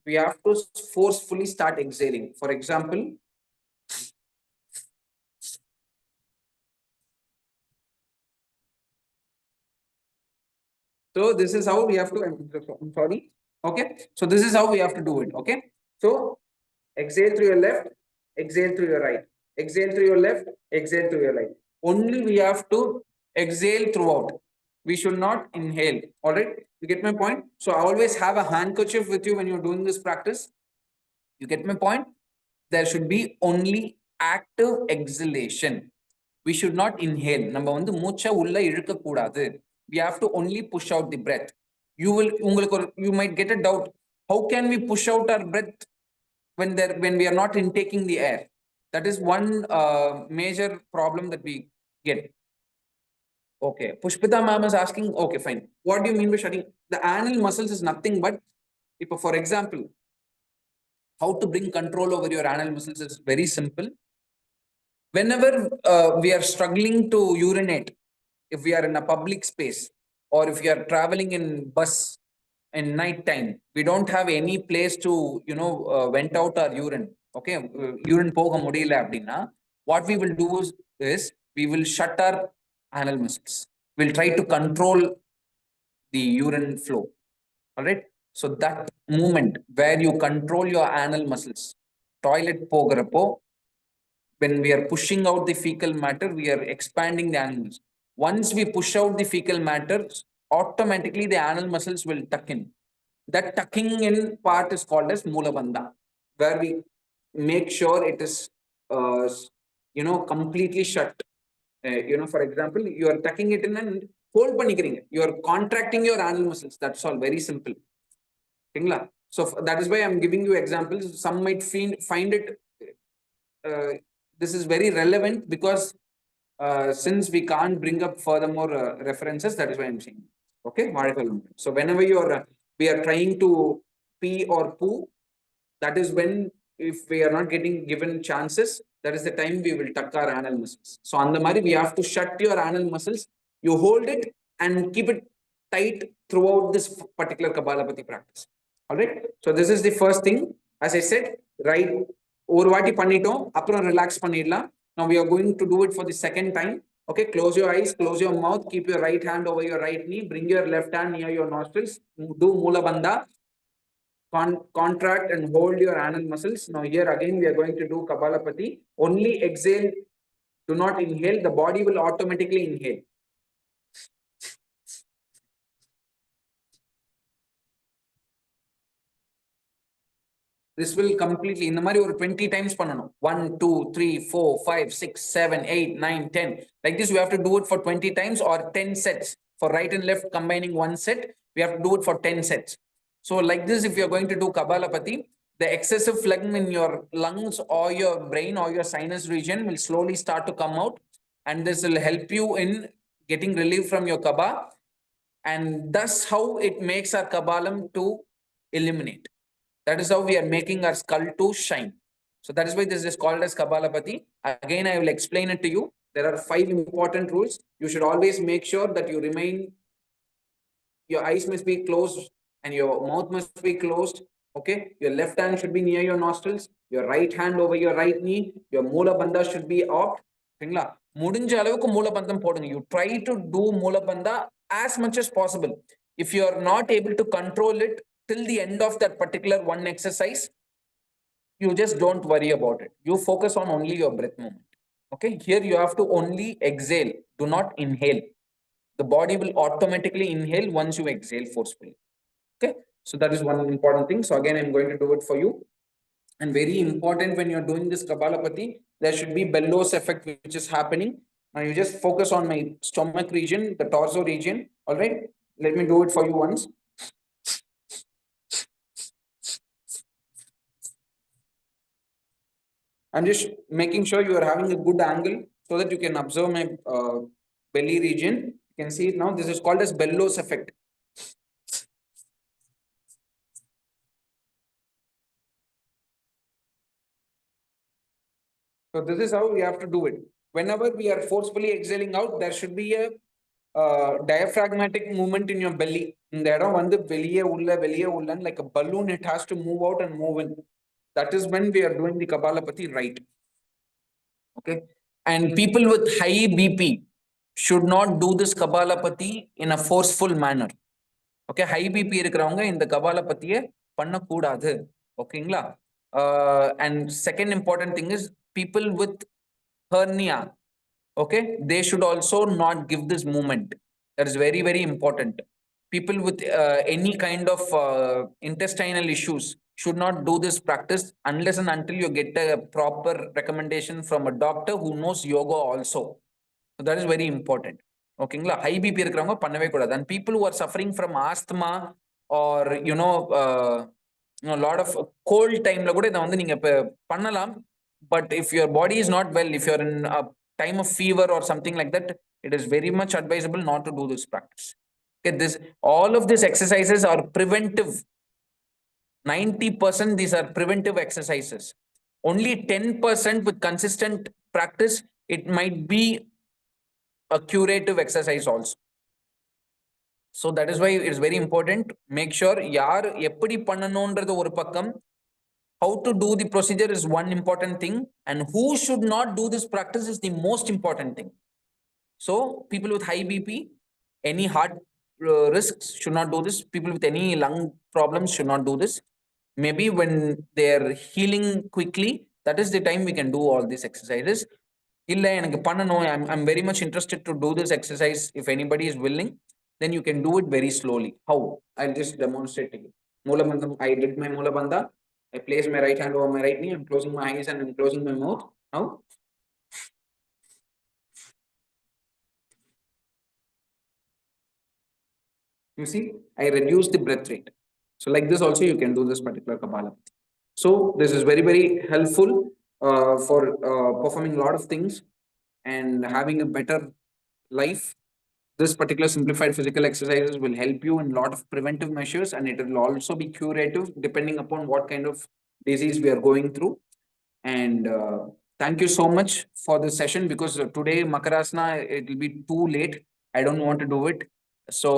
we have to forcefully start exhaling. For example, so this is how we have to, I'm sorry. Okay. So this is how we have to do it. Okay. So exhale through your left, exhale through your right, exhale through your left, exhale through your right. Only we have to exhale throughout. We should not inhale. All right. You get my point? So always have a handkerchief with you when you're doing this practice. You get my point? There should be only active exhalation. We should not inhale. Number one, மூச்சை உள்ள இழுக்க கூடாது. We have to only push out the breath. You might get a doubt. How can we push out our breath when we are not intaking the air? That is one major problem that we get. Okay, Pushpita ma'am is asking, okay, fine. What do you mean by shutting? The anal muscles is nothing but, for example, how to bring control over your anal muscles is very simple. Whenever we are struggling to urinate, if we are in a public space or if we are traveling in bus in night time, we don't have any place to, vent out our urine. Okay, urine poga mudiyala appadina, what we will do is we will shut our anal muscles. We'll try to control the urine flow. All right. So that movement where you control your anal muscles, toilet pogarapo, when we are pushing out the fecal matter, we are expanding the anal muscles. Once we push out the fecal matter, automatically the anal muscles will tuck in. That tucking in part is called as Moola Bandha, where we make sure it is, completely shut. For example, you are tucking it in and hold panikring. You are contracting your anal muscles. That's all. Very simple. So that is why I'm giving you examples. Some might find it. This is very relevant because since we can't bring up furthermore references, that is why I'm saying. Okay. So whenever we are trying to pee or poo, that is when, if we are not getting given chances, that is the time we will tuck our anal muscles. So on the mari, we have to shut your anal muscles. You hold it and keep it tight throughout this particular Kapalabathi practice. All right. So this is the first thing. As I said, right, ஒரு வாட்டி பண்ணிட்டோம், அப்புறம் relax பண்ணிடலாம். Now we are going to do it for the second time. Okay, close your eyes, close your mouth, keep your right hand over your right knee, bring your left hand near your nostrils, do Moola Bandha, contract and hold your anal muscles. Now here again we are going to do Kapalabathi. Only exhale, do not inhale. The body will automatically inhale. This will completely, in the mari or 20 times panano. 1, 2, 3, 4, 5, 6, 7, 8, 9, 10. Like this, we have to do it for 20 times or 10 sets. For right and left combining one set, we have to do it for 10 sets. So like this, if you're going to do Kapalabathi, the excessive phlegm in your lungs or your brain or your sinus region will slowly start to come out. And this will help you in getting relief from your Kaba. And thus how it makes our Kabalam to eliminate. That is how we are making our skull to shine. So that is why this is called as Kapalabathi. Again, I will explain it to you. There are 5 important rules. You should always make sure that you remain, your eyes must be closed and your mouth must be closed. Okay, your left hand should be near your nostrils, your right hand over your right knee, your moola bandha should be off. முடிஞ்ச அளவுக்கு மூலபந்தம் போடுங்க. You try to do மூலபந்தா as much as possible. If you are not able to control it till the end of that particular one exercise, you just don't worry about it. You focus on only your breath movement. Okay, here you have to only exhale, do not inhale. The body will automatically inhale once you exhale forcefully. Okay, so that is one important thing. So again, I'm going to do it for you. And very important, when you're doing this Kapalabathi, there should be bellows effect which is happening. Now you just focus on my stomach region, the torso region. All right, let me do it for you once. I'm just making sure you are having a good angle so that you can observe my belly region. You can see it now. This is called as bellows effect. So this is how we have to do it. Whenever we are forcefully exhaling out, there should be a diaphragmatic movement in your belly. In the இடம் வந்து வெளியே உள்ள like a balloon, it has to move out and move in. That is when we are doing the Kapalabathi right. Okay, and people with high BP should not do this Kapalabathi in a forceful manner. Okay, high BP இருக்கிறவங்க இந்த கபாலபத்தியை பண்ணக்கூடாது. ஓகேங்களா? And second important thing is people with hernia. Okay, they should also not give this movement. That is very, very important. People with any kind of intestinal issues should not do this practice unless and until you get a proper recommendation from a doctor who knows yoga also. So that is very important. ஓகேங்களா? High BP இருக்கிறவங்க பண்ணவே கூடாது. And people who are suffering from asthma or lot of cold timeல கூட இதை வந்து நீங்க பண்ணலாம். But if your body is not well, if you're in a time of fever or something like that, it is very much advisable not to do this practice. Okay, all of these exercises are preventive. 90% these are preventive exercises. Only 10% with consistent practice, it might be a curative exercise also. So that is why it's very important. Make sure யார் எப்படி பண்ணணும்ன்றது ஒரு பக்கம், how to do the procedure is one important thing, and who should not do this practice is the most important thing. So people with high BP, any heart risks should not do this. People with any lung problems should not do this. Maybe when they're healing quickly, that is the time we can do all these exercises. I'm very much interested to do this exercise. If anybody is willing, then you can do it very slowly. How? I'll just demonstrate to you. Moola, I did my Moola Bandha. I place my right hand over my right knee. I'm closing my eyes and I'm closing my mouth. Now, you see, I reduce the breath rate. So like this also you can do this particular Kapalabathi. So this is very, very helpful for performing a lot of things and having a better life. This particular simplified physical exercises will help you in a lot of preventive measures, and it will also be curative depending upon what kind of disease we are going through. And thank you so much for this session, because today Makarasana, it will be too late. I don't want to do it. So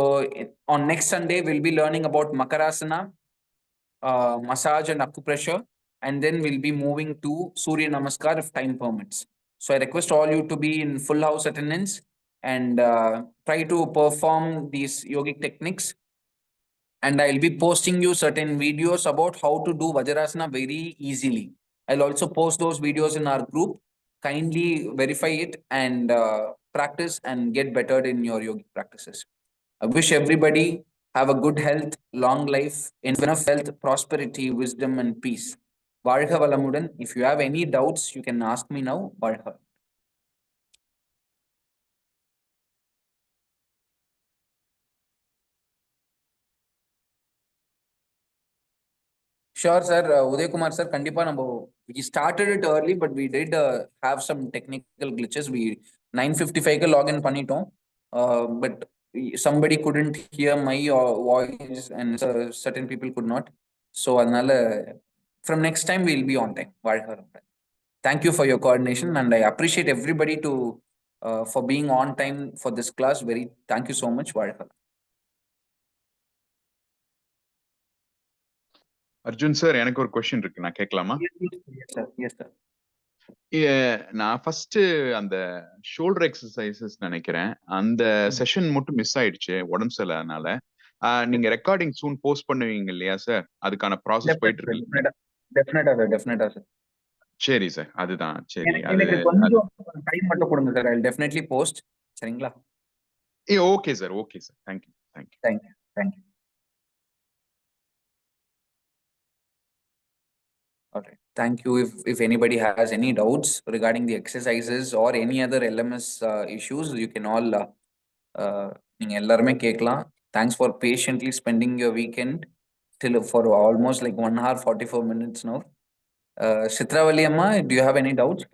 on next Sunday, we'll be learning about Makarasana, massage and acupressure, and then we'll be moving to Surya Namaskar if time permits. So I request all you to be in full house attendance and try to perform these yogic techniques. And I'll be posting you certain videos about how to do Vajrasana very easily. I'll also post those videos in our group. Kindly verify it and practice and get better in your yogic practices. I wish everybody have a good health, long life, enough health, prosperity, wisdom, and peace. Varga Valamudan. If you have any doubts, you can ask me now. Varga. Sure, sir. Uday Kumar, sir, Kandipa, we started it early, but we did have some technical glitches. We 9:55 login panitom, but somebody couldn't hear my voice and certain people could not. So from next time we'll be on time. Thank you for your coordination, and I appreciate everybody to for being on time for this class. Thank you so much. Varka. Arjun sir, எனக்கு ஒரு question இருக்கு, நான் கேட்கலாமா? Yes, sir. நான் first அந்த shoulder exercises நினைக்கிறேன், அந்த session மட்டும் மிஸ் ஆயிடுச்சு உடம்பு சரியில்லைனால. நீங்க ரெக்கார்டிங் சூன் போஸ்ட் பண்ணுவீங்க இல்லையா சார்? அதுக்கான ப்ராசஸ் போயிட்டு இருக்கு. டெஃபினட்டா சார். சரி சார், அதுதான். சரி, எனக்கு கொஞ்சம் டைம் மட்டும் கொடுங்க சார். I'll definitely post. சரிங்களா? Okay sir, okay sir. Thank you. All right. Thank you. If anybody has any doubts regarding the exercises or any other LMS issues, you can all நீங்க எல்லாருமே கேட்கலாம். Thanks for patiently spending your weekend till for almost like 1 hour 44 minutes now. Chitravali amma, do you have any doubts?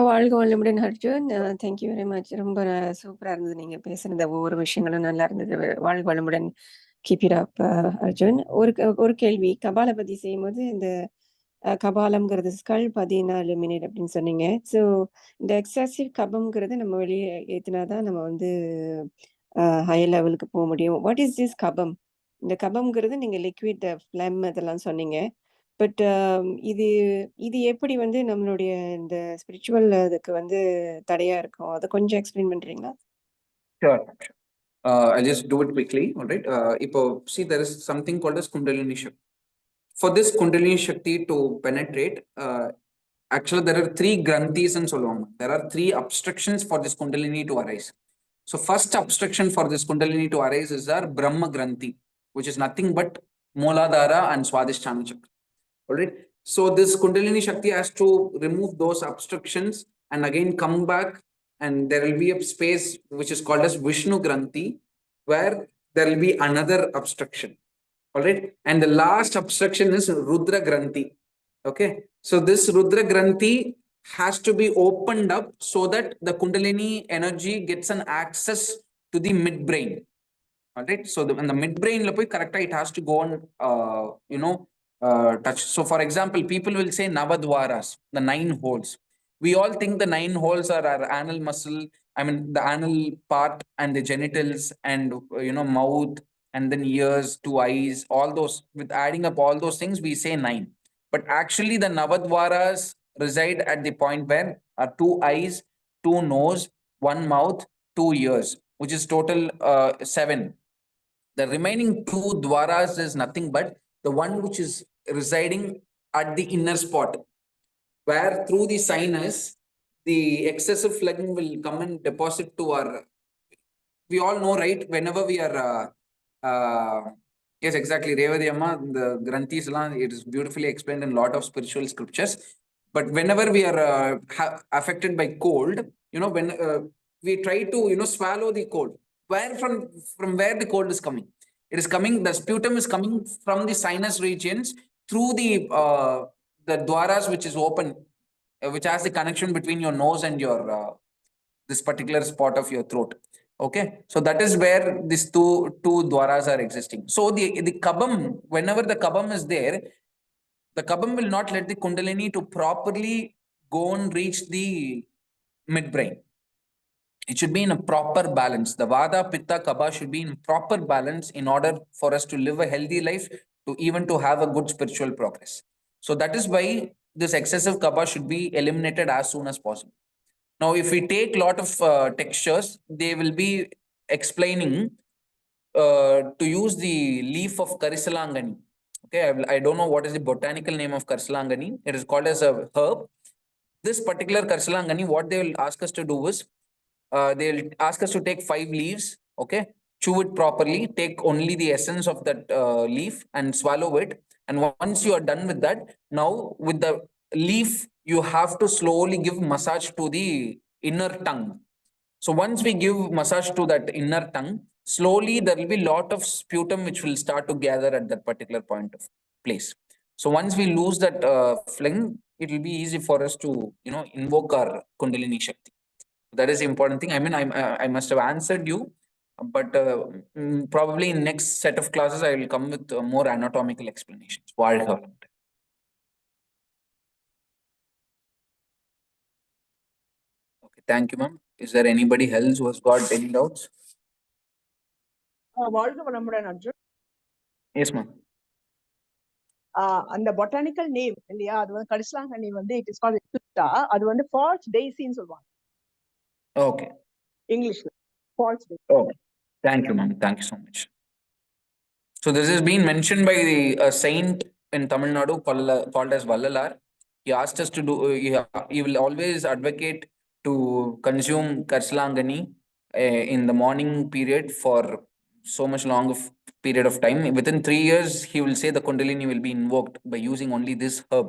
வாழ்க வளமுடன் Arjun. Thank you very much. ரொம்ப சூப்பரா இருந்தது நீங்க பேசுனது, ஒவ்வொரு விஷயங்களும் நல்லா இருந்தது. வாழ்க வளமுடன். Keep it up Arjun. ஒரு கேள்வி, கபாலபதி செய்யும்போது இந்த கபாலம்ங்கிறது ஸ்கல் 14 மினிட் அப்படின்னு சொன்னீங்க. ஸோ இந்த எக்ஸசிவ் கபம்ங்கிறது நம்ம வெளியே ஏற்றினாதான் நம்ம வந்து ஹையர் லெவலுக்கு போக முடியும். வாட் இஸ் திஸ் கபம்? இந்த கபம்ங்கிறது நீங்கள் லிக்விட் ஃப்ளம் அதெல்லாம் சொன்னீங்க. பட் இது எப்படி வந்து நம்மளுடைய இந்த ஸ்பிரிச்சுவல் இதுக்கு வந்து தடையா இருக்கும்? அதை கொஞ்சம் எக்ஸ்பிளைன் பண்றீங்களா? Sure. I'll just do it quickly. All right. See, there is something called as Kundalini Shakti. For this Kundalini Shakti to penetrate, actually there are 3 granthis and so on. There are 3 obstructions for this Kundalini to arise. So first obstruction for this Kundalini to arise is our Brahma Granthi, which is nothing but Mooladhara and Swadhisthana Chakra. All right. So this Kundalini Shakti has to remove those obstructions and again come back, and there will be a space which is called as Vishnu Granthi, where there will be another obstruction. All right. And the last obstruction is Rudra Granthi. Okay. So this Rudra Granthi has to be opened up so that the Kundalini energy gets an access to the midbrain. All right. So when the midbrain correct, it has to go on, touch. So for example, people will say Navadwaras, the 9 holes. We all think the 9 holes are our anal muscle. I mean, the anal part and the genitals and, mouth and then ears, 2 eyes, all those, with adding up all those things, we say 9. But actually the Navadwaras reside at the point where are 2 eyes, 2 nose, 1 mouth, 2 ears, which is total 7. The remaining 2 dwaras is nothing but the one which is residing at the inner spot, where through the sinus, the excessive phlegm will come and deposit to our, we all know, right? Whenever we are, yes, exactly, Revati Amma, the Granthis, it is beautifully explained in a lot of spiritual scriptures. But whenever we are affected by cold, when we try to, swallow the cold, from where the cold is coming? It is coming, the sputum is coming from the sinus regions through the dwaras, which is open, which has the connection between your nose and your this particular spot of your throat. Okay, so that is where these two dwaras are existing. So the kabam, whenever the kabam is there, the kabam will not let the Kundalini to properly go and reach the midbrain. It should be in a proper balance. The Vada, Pitta, Kapha should be in proper balance in order for us to live a healthy life, to even to have a good spiritual progress. So that is why this excessive Kapha should be eliminated as soon as possible. Now, if we take a lot of textures, they will be explaining to use the leaf of Karisalangani. Okay, I don't know what is the botanical name of Karisalangani. It is called as a herb. This particular Karisalangani, what they will ask us to do is, they'll ask us to take 5 leaves, okay, chew it properly, take only the essence of that leaf and swallow it. And once you are done with that, now with the leaf, you have to slowly give massage to the inner tongue. So once we give massage to that inner tongue, slowly there will be a lot of sputum which will start to gather at that particular point of place. So once we lose that phlegm, it will be easy for us to, invoke our Kundalini Shakti. That is the important thing. I mean, I must have answered you, but probably in next set of classes, I will come with more anatomical explanations. Okay. Thank you, ma'am. Is there anybody else who has got any doubts? வாழ்க வளமுடன் Arjun. Yes, ma'am. அந்த botanical name இல்லையா, அது வந்து கரிசலாங்கண்ணி வந்து it is called eclipta. அது வந்து ஃபால்ஸ் டெய்சின்னு சொல்லுவாங்க Okay. இங்கிலீஷ்ல. False daisy. Okay. Thank you, ma'am. Thank you so much. So this has been mentioned by a saint in Tamil Nadu called as Vallalar. He asked us to do. He will always advocate to consume karslangani in the morning period for so much long of period of time. Within 3 years, he will say the Kundalini will be invoked by using only this herb.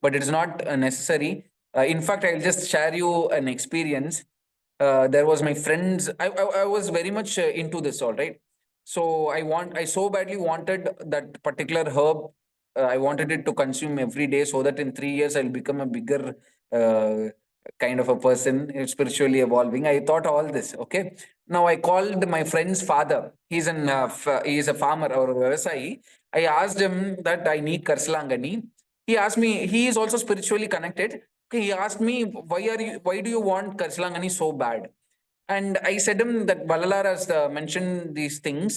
But it is not necessary. In fact, I'll just share you an experience. There was my friends. I was very much into this, all right. So I so badly wanted that particular herb. I wanted it to consume every day so that in 3 years I'll become a bigger kind of a person, spiritually evolving. I thought all this. Okay. Now I called my friend's father. He is a farmer or a vyavasai. I asked him that I need karslangani. He asked me. He is also spiritually connected. Okay, he asked me, why do you want karslangani so bad? And I said him that Vallalar has mentioned these things,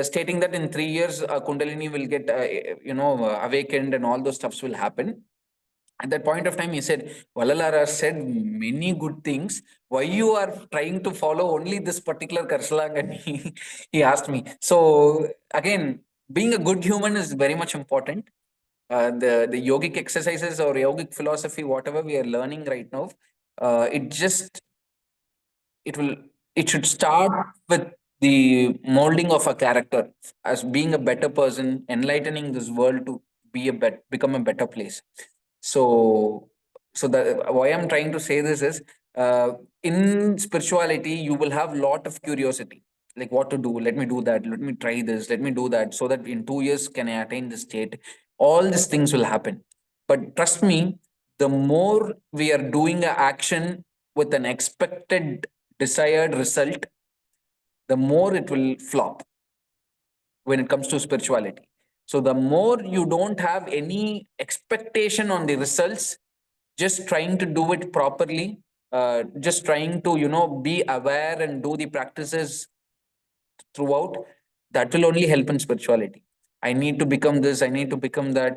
stating that in 3 years, Kundalini will get, awakened and all those stuffs will happen. At that point of time, he said, Vallalar has said many good things. Why you are trying to follow only this particular Karsalangani? He asked me. So again, being a good human is very much important. The yogic exercises or yogic philosophy, whatever we are learning right now, it should start with the molding of a character as being a better person, enlightening this world to become a better place. So that why I'm trying to say this is, in spirituality you will have a lot of curiosity, like what to do. Let me do that. Let me try this. Let me do that, so that in 2 years can I attain this state. All these things will happen. But trust me, the more we are doing an action with an expected desired result, the more it will flop when it comes to spirituality. So the more you don't have any expectation on the results, just trying to do it properly, just trying to, be aware and do the practices throughout, that will only help in spirituality. I need to become this, I need to become that,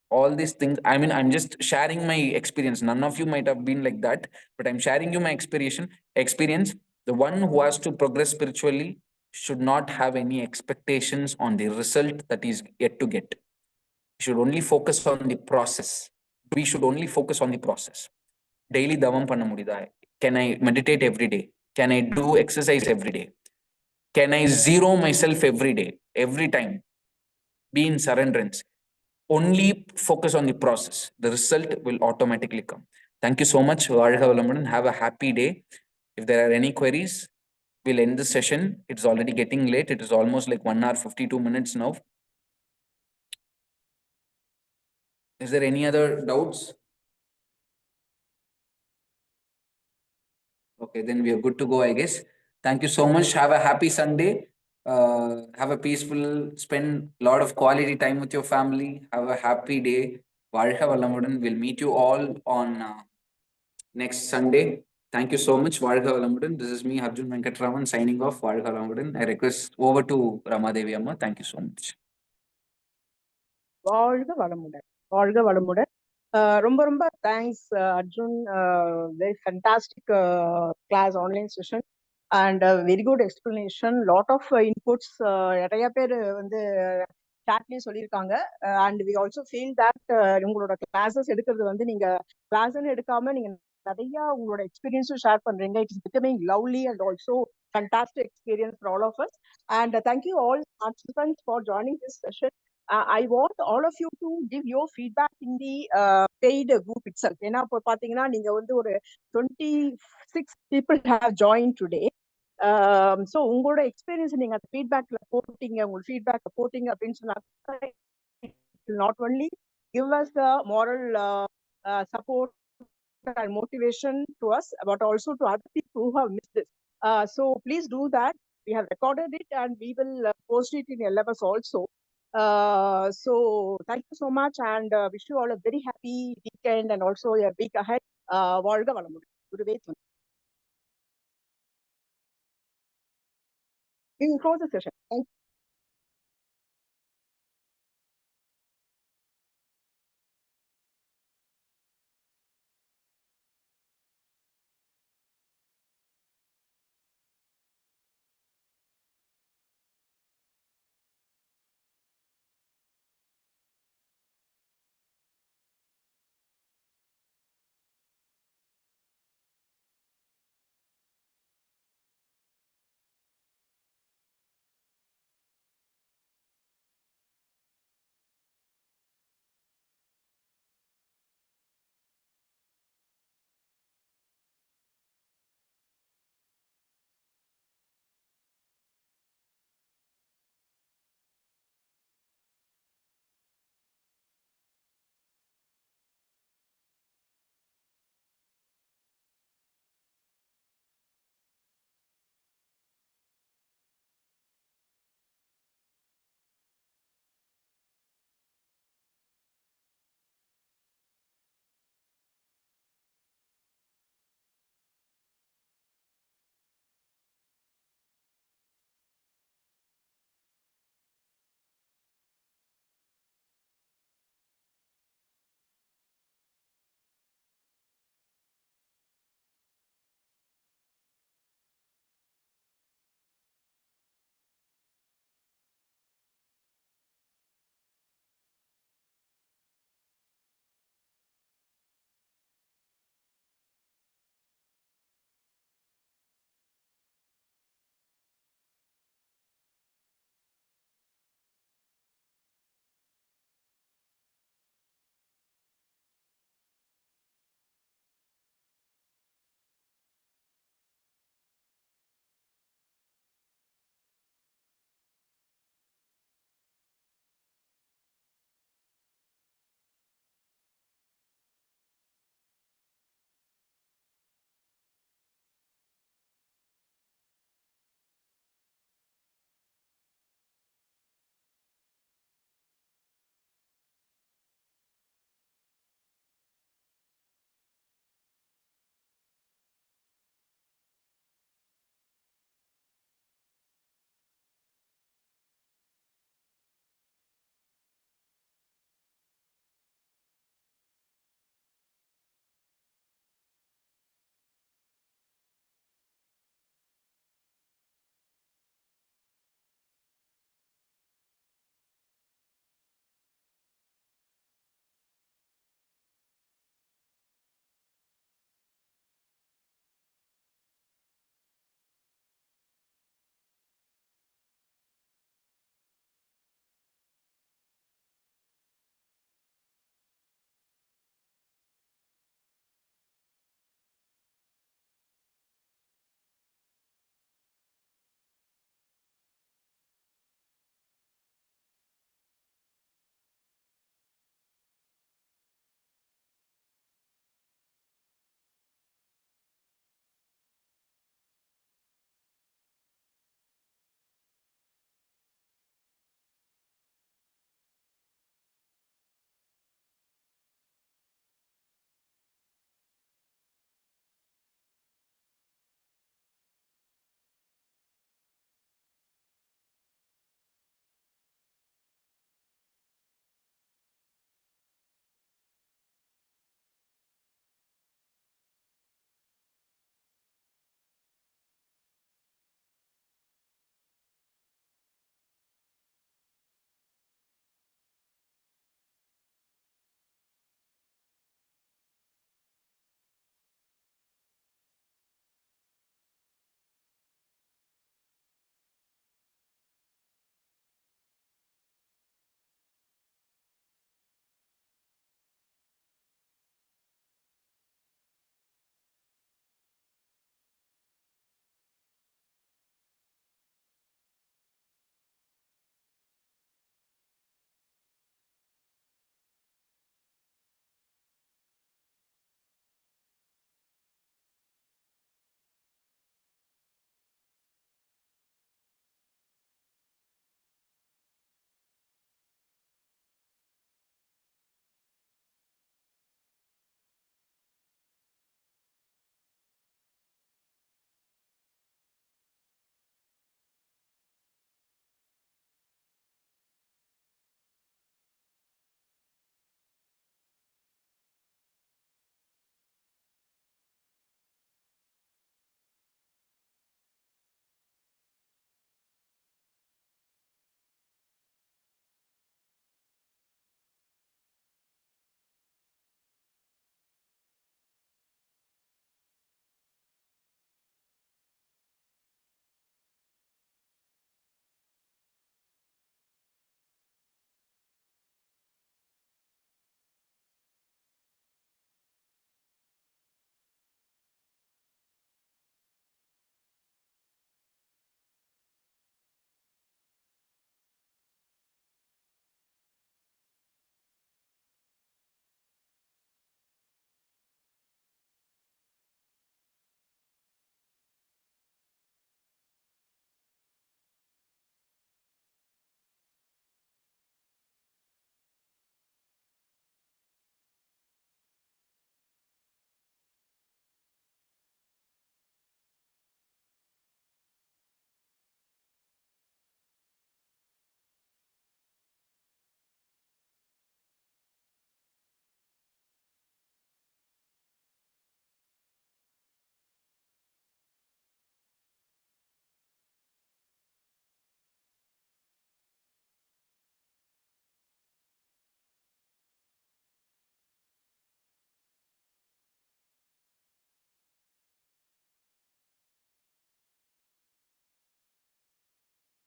all these things. I mean, I'm just sharing my experience. None of you might have been like that, but I'm sharing you my experience. The one who has to progress spiritually should not have any expectations on the result that is yet to get. Should only focus on the process. We should only focus on the process. Daily davam panna mudida. Can I meditate every day? Can I do exercise every day? Can I zero myself every day, every time? Be in surrenderance. Only focus on the process. The result will automatically come. Thank you so much. Have a happy day. If there are any queries, we'll end the session. It's already getting late. It is almost like 1 hour, 52 minutes now. Is there any other doubts? Okay, then we are good to go, I guess. Thank you so much. Have a happy Sunday. Have a peaceful, spend a lot of quality time with your family. Have a happy day. We'll meet you all on next Sunday. Thank you so much. This is me, Arjun Venkatraman, signing off. I request over to Ramadevi Amma. Thank you so much. வாழ்க வளமுடன். வாழ்க வளமுடன். ரொம்ப ரொம்ப thanks Arjun. Very fantastic class, online session and very good explanation. Lot of inputs நிறைய பேர் வந்து சாட்லயும் சொல்லியிருக்காங்க. And we also feel that உங்களோட கிளாஸஸ் எடுக்கிறது வந்து நீங்க கிளாஸ்ன்னு எடுக்காம நீங்க நிறைய உங்களோட எக்ஸ்பீரியன்ஸும் ஷேர் பண்றீங்க. It is becoming lovely and also fantastic experience for all of us. And thank you all participants for joining this session. I want all of you to give your feedback in the paid group itself. ஏன்னா இப்போ பாத்தீங்கன்னா நீங்க வந்து ஒரு 26 people have joined today. So உங்களோட experience நீங்க அந்த ஃபீட்பேக்ல போட்டீங்க, உங்களோட ஃபீட்பேக் போட்டீங்க அப்படின்னு சொன்னா not only give us the moral support and motivation to us, but also to other people who have missed this. So please do that. We have recorded it and we will post it in LMS also. So thank you so much and wish you all a very happy weekend and also a week ahead. வாழ்க வளமுடன். குருவே துணை. We will close the session. Thank you.